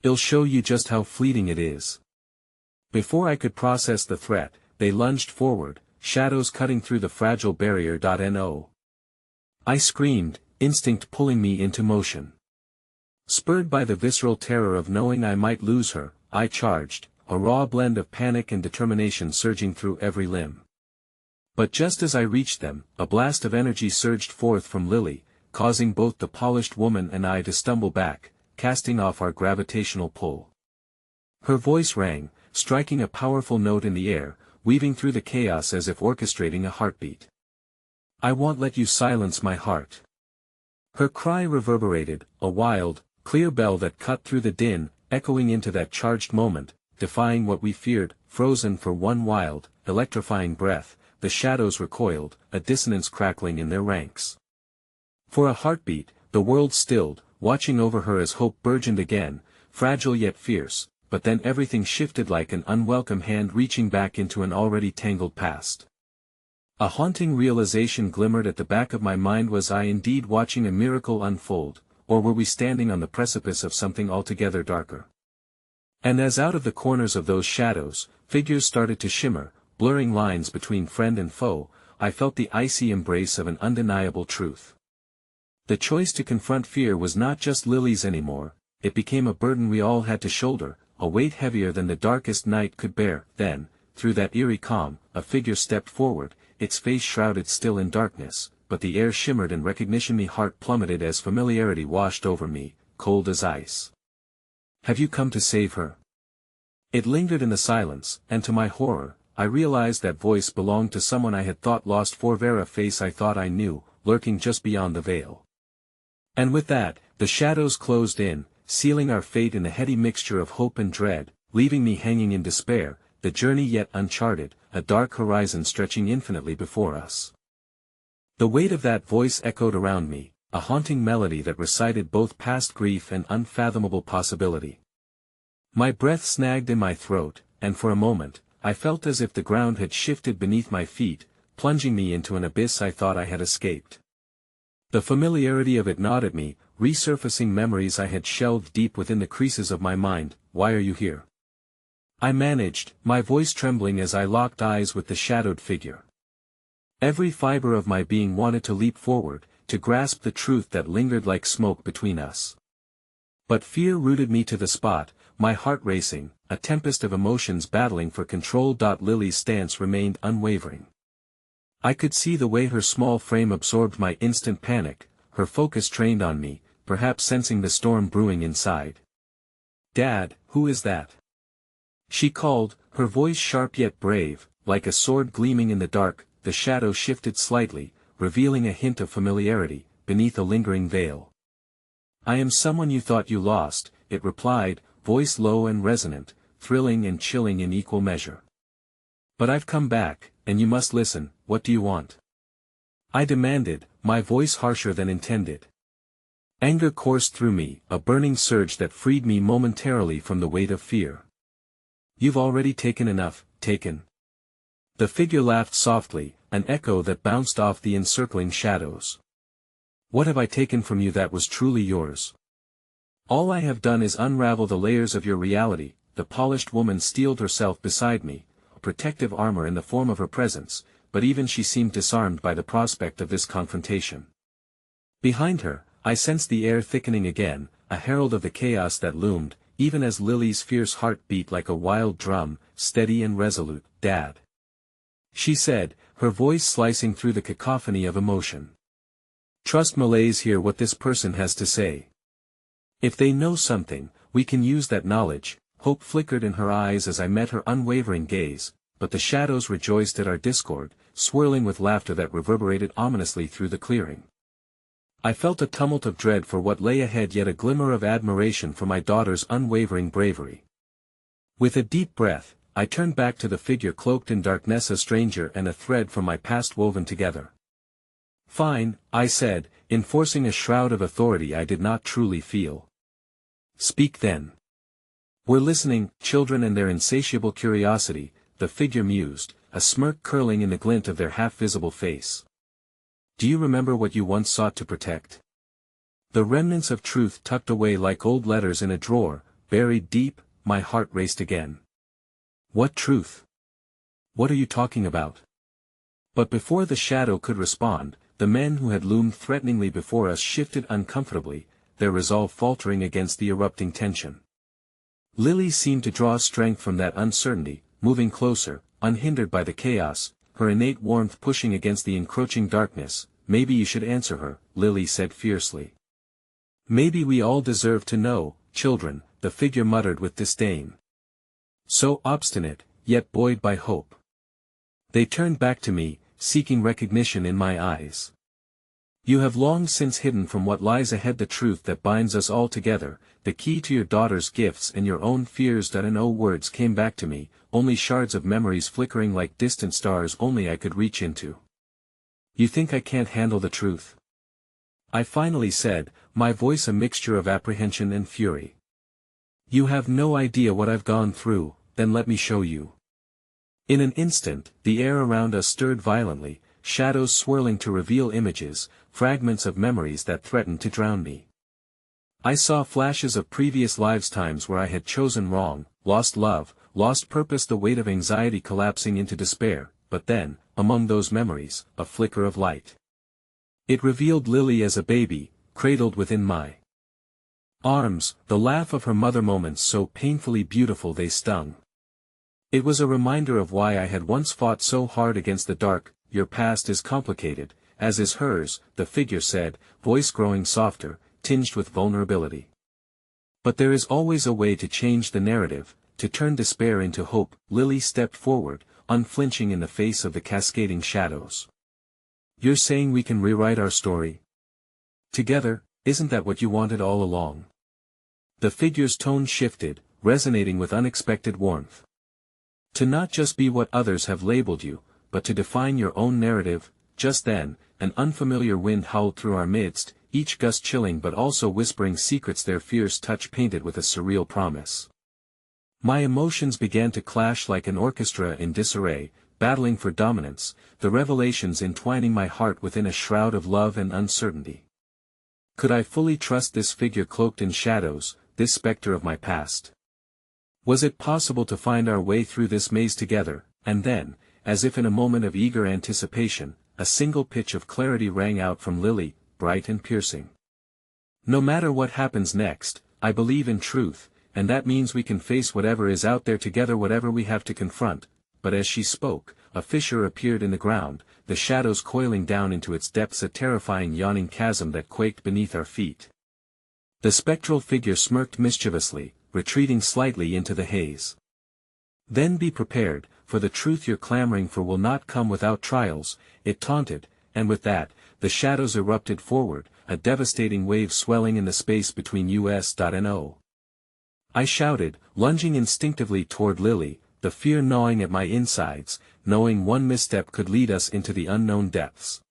It'll show you just how fleeting it is. Before I could process the threat, they lunged forward, shadows cutting through the fragile barrier. No. I screamed, instinct pulling me into motion. Spurred by the visceral terror of knowing I might lose her, I charged, a raw blend of panic and determination surging through every limb. But just as I reached them, a blast of energy surged forth from Lily, causing both the polished woman and I to stumble back, casting off our gravitational pull. Her voice rang, striking a powerful note in the air, weaving through the chaos as if orchestrating a heartbeat. I won't let you silence my heart. Her cry reverberated, a wild, clear bell that cut through the din, echoing into that charged moment, defying what we feared. Frozen for one wild, electrifying breath, the shadows recoiled, a dissonance crackling in their ranks. For a heartbeat, the world stilled, watching over her as hope burgeoned again, fragile yet fierce, but then everything shifted like an unwelcome hand reaching back into an already tangled past. A haunting realization glimmered at the back of my mind. Was I indeed watching a miracle unfold, or were we standing on the precipice of something altogether darker? And as out of the corners of those shadows, figures started to shimmer, blurring lines between friend and foe, I felt the icy embrace of an undeniable truth. The choice to confront fear was not just Lily's anymore, it became a burden we all had to shoulder, a weight heavier than the darkest night could bear. Then, through that eerie calm, a figure stepped forward, its face shrouded still in darkness, but the air shimmered in recognition. My heart plummeted as familiarity washed over me, cold as ice. Have you come to save her? It lingered in the silence, and to my horror, I realized that voice belonged to someone I had thought lost, for a face I thought I knew, lurking just beyond the veil. And with that, the shadows closed in, sealing our fate in a heady mixture of hope and dread, leaving me hanging in despair, the journey yet uncharted, a dark horizon stretching infinitely before us. The weight of that voice echoed around me, a haunting melody that recited both past grief and unfathomable possibility. My breath snagged in my throat, and for a moment, I felt as if the ground had shifted beneath my feet, plunging me into an abyss I thought I had escaped. The familiarity of it gnawed at me, resurfacing memories I had shelved deep within the creases of my mind. "Why are you here?" I managed, my voice trembling as I locked eyes with the shadowed figure. Every fiber of my being wanted to leap forward, to grasp the truth that lingered like smoke between us. But fear rooted me to the spot, my heart racing, a tempest of emotions battling for control. Lily's stance remained unwavering. I could see the way her small frame absorbed my instant panic, her focus trained on me, perhaps sensing the storm brewing inside. "Dad, who is that?" she called, her voice sharp yet brave, like a sword gleaming in the dark. The shadow shifted slightly, revealing a hint of familiarity, beneath a lingering veil. "I am someone you thought you lost," it replied, voice low and resonant, thrilling and chilling in equal measure. "But I've come back, and you must listen. What do you want?" I demanded, my voice harsher than intended. Anger coursed through me, a burning surge that freed me momentarily from the weight of fear. "You've already taken enough, taken." The figure laughed softly, an echo that bounced off the encircling shadows. "What have I taken from you that was truly yours?" "All I have done is unravel the layers of your reality." The polished woman steeled herself beside me, a protective armor in the form of her presence, but even she seemed disarmed by the prospect of this confrontation. Behind her, I sensed the air thickening again, a herald of the chaos that loomed, even as Lily's fierce heart beat like a wild drum, steady and resolute. "Dad," she said, her voice slicing through the cacophony of emotion. "Trust Malays, hear what this person has to say. If they know something, we can use that knowledge." Hope flickered in her eyes as I met her unwavering gaze, but the shadows rejoiced at our discord, swirling with laughter that reverberated ominously through the clearing. I felt a tumult of dread for what lay ahead, yet a glimmer of admiration for my daughter's unwavering bravery. With a deep breath, I turned back to the figure cloaked in darkness, a stranger and a thread from my past woven together. "Fine," I said, enforcing a shroud of authority I did not truly feel. "Speak then." "We're listening, children and their insatiable curiosity," the figure mused, a smirk curling in the glint of their half-visible face. "Do you remember what you once sought to protect? The remnants of truth tucked away like old letters in a drawer, buried deep." My heart raced again. "What truth? What are you talking about?" But before the shadow could respond, the men who had loomed threateningly before us shifted uncomfortably, their resolve faltering against the erupting tension. Lily seemed to draw strength from that uncertainty, moving closer, unhindered by the chaos, her innate warmth pushing against the encroaching darkness. "Maybe you should answer her," Lily said fiercely. "Maybe we all deserve to know, children," the figure muttered with disdain. So obstinate, yet buoyed by hope. They turned back to me, seeking recognition in my eyes. "You have long since hidden from what lies ahead the truth that binds us all together, the key to your daughter's gifts and your own fears." No words came back to me, only shards of memories flickering like distant stars only I could reach into. "You think I can't handle the truth?" I finally said, my voice a mixture of apprehension and fury. "You have no idea what I've gone through, then let me show you." In an instant, the air around us stirred violently, shadows swirling to reveal images, fragments of memories that threatened to drown me. I saw flashes of previous lives, times where I had chosen wrong, lost love, lost purpose, the weight of anxiety collapsing into despair. But then, among those memories, a flicker of light. It revealed Lily as a baby, cradled within my arms, the laugh of her mother, moments so painfully beautiful they stung. It was a reminder of why I had once fought so hard against the dark. "Your past is complicated, as is hers," the figure said, voice growing softer, tinged with vulnerability. "But there is always a way to change the narrative, to turn despair into hope." Lily stepped forward, unflinching in the face of the cascading shadows. "You're saying we can rewrite our story together, isn't that what you wanted all along?" The figure's tone shifted, resonating with unexpected warmth. "To not just be what others have labeled you, but to define your own narrative." Just then, an unfamiliar wind howled through our midst, each gust chilling but also whispering secrets, their fierce touch painted with a surreal promise. My emotions began to clash like an orchestra in disarray, battling for dominance, the revelations entwining my heart within a shroud of love and uncertainty. Could I fully trust this figure cloaked in shadows, this specter of my past? Was it possible to find our way through this maze together? And then, as if in a moment of eager anticipation, a single pitch of clarity rang out from Lily, bright and piercing. "No matter what happens next, I believe in truth, and that means we can face whatever is out there together, whatever we have to confront." But as she spoke, a fissure appeared in the ground, the shadows coiling down into its depths, a terrifying yawning chasm that quaked beneath our feet. The spectral figure smirked mischievously, retreating slightly into the haze. "Then be prepared, for the truth you're clamoring for will not come without trials," it taunted, and with that, the shadows erupted forward, a devastating wave swelling in the space between us and O. I shouted, lunging instinctively toward Lily, the fear gnawing at my insides, knowing one misstep could lead us into the unknown depths.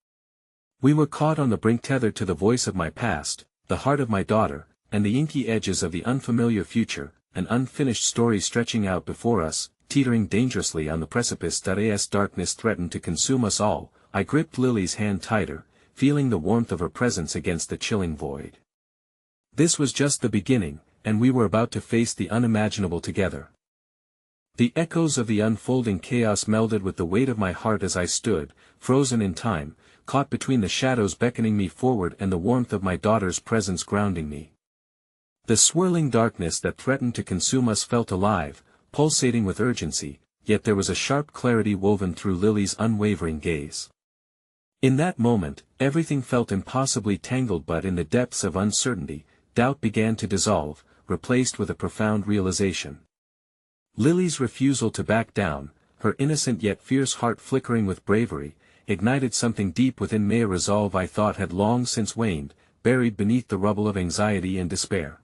We were caught on the brink, tethered to the voice of my past, the heart of my daughter, and the inky edges of the unfamiliar future, an unfinished story stretching out before us, teetering dangerously on the precipice. As darkness threatened to consume us all, I gripped Lily's hand tighter, feeling the warmth of her presence against the chilling void. This was just the beginning, and we were about to face the unimaginable together. The echoes of the unfolding chaos melded with the weight of my heart as I stood, frozen in time, caught between the shadows beckoning me forward and the warmth of my daughter's presence grounding me. The swirling darkness that threatened to consume us felt alive, pulsating with urgency, yet there was a sharp clarity woven through Lily's unwavering gaze. In that moment, everything felt impossibly tangled, but in the depths of uncertainty, doubt began to dissolve, replaced with a profound realization. Lily's refusal to back down, her innocent yet fierce heart flickering with bravery, ignited something deep within me, a resolve I thought had long since waned, buried beneath the rubble of anxiety and despair.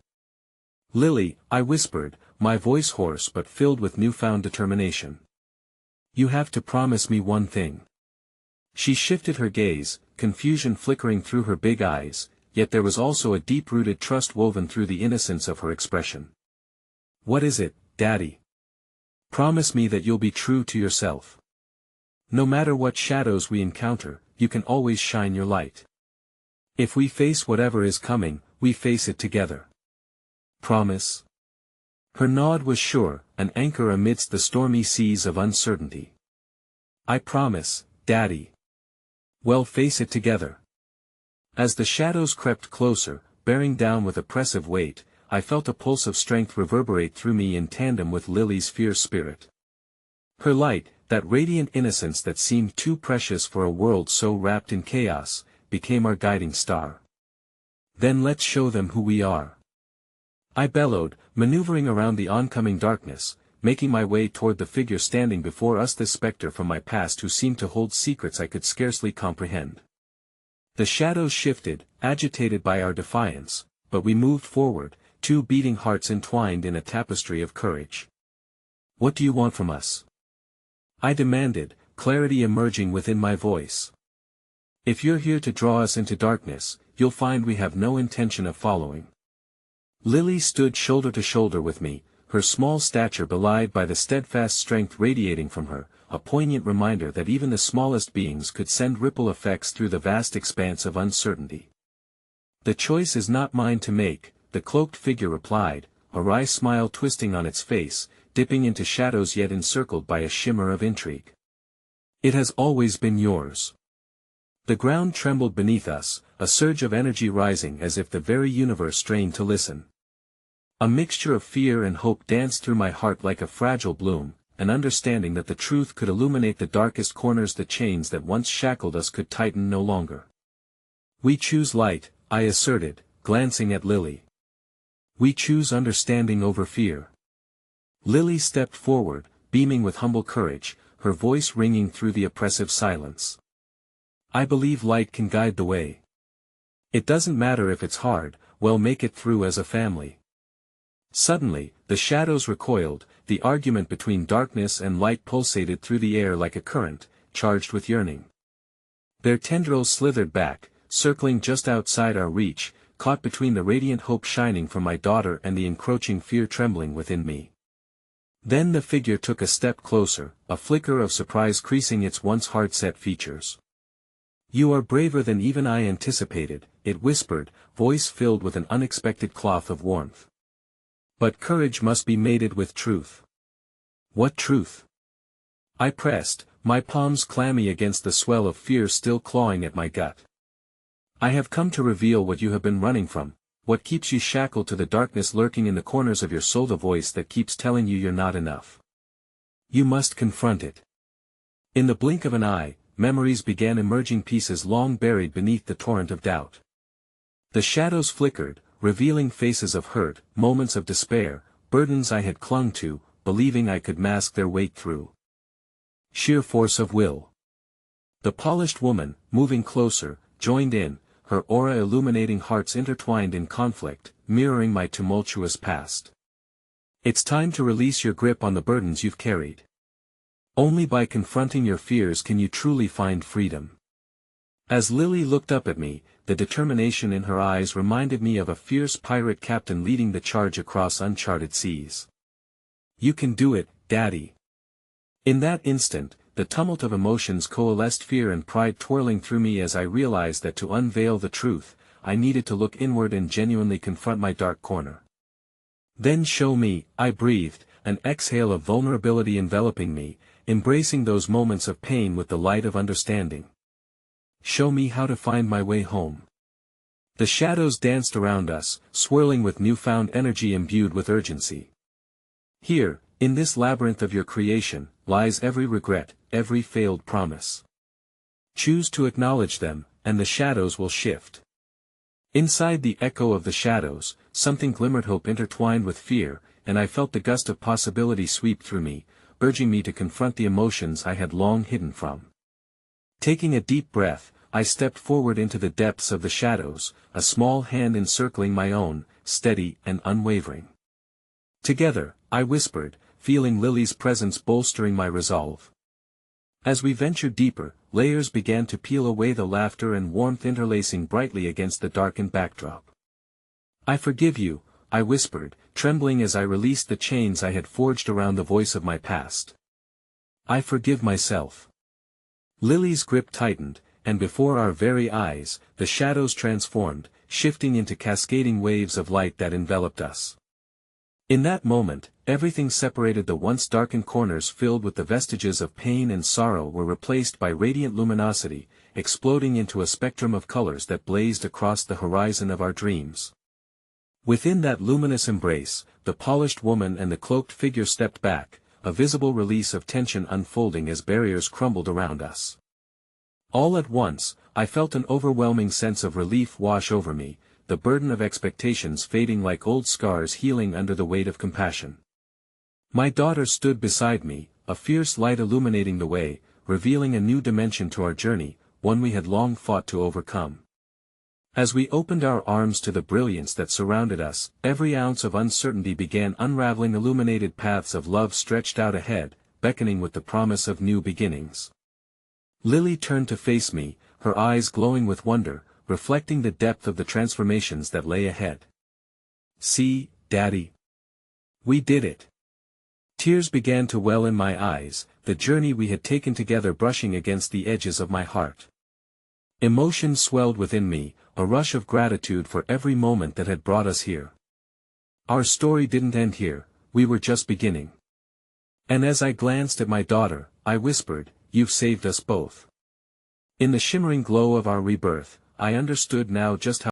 "Lily," I whispered, my voice hoarse but filled with newfound determination. "You have to promise me one thing." She shifted her gaze, confusion flickering through her big eyes, yet there was also a deep-rooted trust woven through the innocence of her expression. "What is it, Daddy?" "Promise me that you'll be true to yourself. No matter what shadows we encounter, you can always shine your light. If we face whatever is coming, we face it together. Promise?" Her nod was sure, an anchor amidst the stormy seas of uncertainty. "I promise, Daddy." "Well, face it together." As the shadows crept closer, bearing down with oppressive weight, I felt a pulse of strength reverberate through me in tandem with Lily's fierce spirit. Her light, that radiant innocence that seemed too precious for a world so wrapped in chaos, became our guiding star. "Then let's show them who we are," I bellowed, maneuvering around the oncoming darkness, making my way toward the figure standing before us, this specter from my past who seemed to hold secrets I could scarcely comprehend. The shadows shifted, agitated by our defiance, but we moved forward, two beating hearts entwined in a tapestry of courage. "What do you want from us?" I demanded, clarity emerging within my voice. "If you're here to draw us into darkness, you'll find we have no intention of following." Lily stood shoulder to shoulder with me, her small stature belied by the steadfast strength radiating from her, a poignant reminder that even the smallest beings could send ripple effects through the vast expanse of uncertainty. "The choice is not mine to make," the cloaked figure replied, a wry smile twisting on its face, dipping into shadows yet encircled by a shimmer of intrigue. "It has always been yours." The ground trembled beneath us, a surge of energy rising as if the very universe strained to listen. A mixture of fear and hope danced through my heart like a fragile bloom, an understanding that the truth could illuminate the darkest corners, the chains that once shackled us could tighten no longer. "We choose light," I asserted, glancing at Lily. "We choose understanding over fear." Lily stepped forward, beaming with humble courage, her voice ringing through the oppressive silence. I believe light can guide the way. It doesn't matter if it's hard, we'll make it through as a family. Suddenly, the shadows recoiled, the argument between darkness and light pulsated through the air like a current, charged with yearning. Their tendrils slithered back, circling just outside our reach, caught between the radiant hope shining from my daughter and the encroaching fear trembling within me. Then the figure took a step closer, a flicker of surprise creasing its once hard-set features. "You are braver than even I anticipated," it whispered, voice filled with an unexpected cloth of warmth. "But courage must be mated with truth." "What truth?" I pressed, my palms clammy against the swell of fear still clawing at my gut. "I have come to reveal what you have been running from, what keeps you shackled to the darkness lurking in the corners of your soul, the voice that keeps telling you you're not enough. You must confront it." In the blink of an eye, memories began emerging, pieces long buried beneath the torrent of doubt. The shadows flickered, revealing faces of hurt, moments of despair, burdens I had clung to, believing I could mask their weight through sheer force of will. The polished woman, moving closer, joined in, her aura illuminating hearts intertwined in conflict, mirroring my tumultuous past. "It's time to release your grip on the burdens you've carried. Only by confronting your fears can you truly find freedom." As Lily looked up at me, the determination in her eyes reminded me of a fierce pirate captain leading the charge across uncharted seas. "You can do it, Daddy." In that instant, the tumult of emotions coalesced, fear and pride twirling through me as I realized that to unveil the truth, I needed to look inward and genuinely confront my dark corner. "Then show me," I breathed, an exhale of vulnerability enveloping me, embracing those moments of pain with the light of understanding. "Show me how to find my way home." The shadows danced around us, swirling with newfound energy imbued with urgency. "Here, in this labyrinth of your creation, lies every regret, every failed promise. Choose to acknowledge them, and the shadows will shift." Inside the echo of the shadows, something glimmered, hope intertwined with fear, and I felt the gust of possibility sweep through me, urging me to confront the emotions I had long hidden from. Taking a deep breath, I stepped forward into the depths of the shadows, a small hand encircling my own, steady and unwavering. "Together," I whispered, feeling Lily's presence bolstering my resolve. As we ventured deeper, layers began to peel away, the laughter and warmth interlacing brightly against the darkened backdrop. "I forgive you," I whispered, trembling as I released the chains I had forged around the voice of my past. "I forgive myself." Lily's grip tightened, and before our very eyes, the shadows transformed, shifting into cascading waves of light that enveloped us. In that moment, everything separated. The once darkened corners filled with the vestiges of pain and sorrow were replaced by radiant luminosity, exploding into a spectrum of colors that blazed across the horizon of our dreams. Within that luminous embrace, the polished woman and the cloaked figure stepped back, a visible release of tension unfolding as barriers crumbled around us. All at once, I felt an overwhelming sense of relief wash over me, the burden of expectations fading like old scars, healing under the weight of compassion. My daughter stood beside me, a fierce light illuminating the way, revealing a new dimension to our journey, one we had long fought to overcome. As we opened our arms to the brilliance that surrounded us, every ounce of uncertainty began unraveling. Illuminated paths of love stretched out ahead, beckoning with the promise of new beginnings. Lily turned to face me, her eyes glowing with wonder, reflecting the depth of the transformations that lay ahead. "See, Daddy. We did it." Tears began to well in my eyes, the journey we had taken together brushing against the edges of my heart. Emotion swelled within me, a rush of gratitude for every moment that had brought us here. Our story didn't end here, we were just beginning. And as I glanced at my daughter, I whispered, "You've saved us both." In the shimmering glow of our rebirth, I understood now just how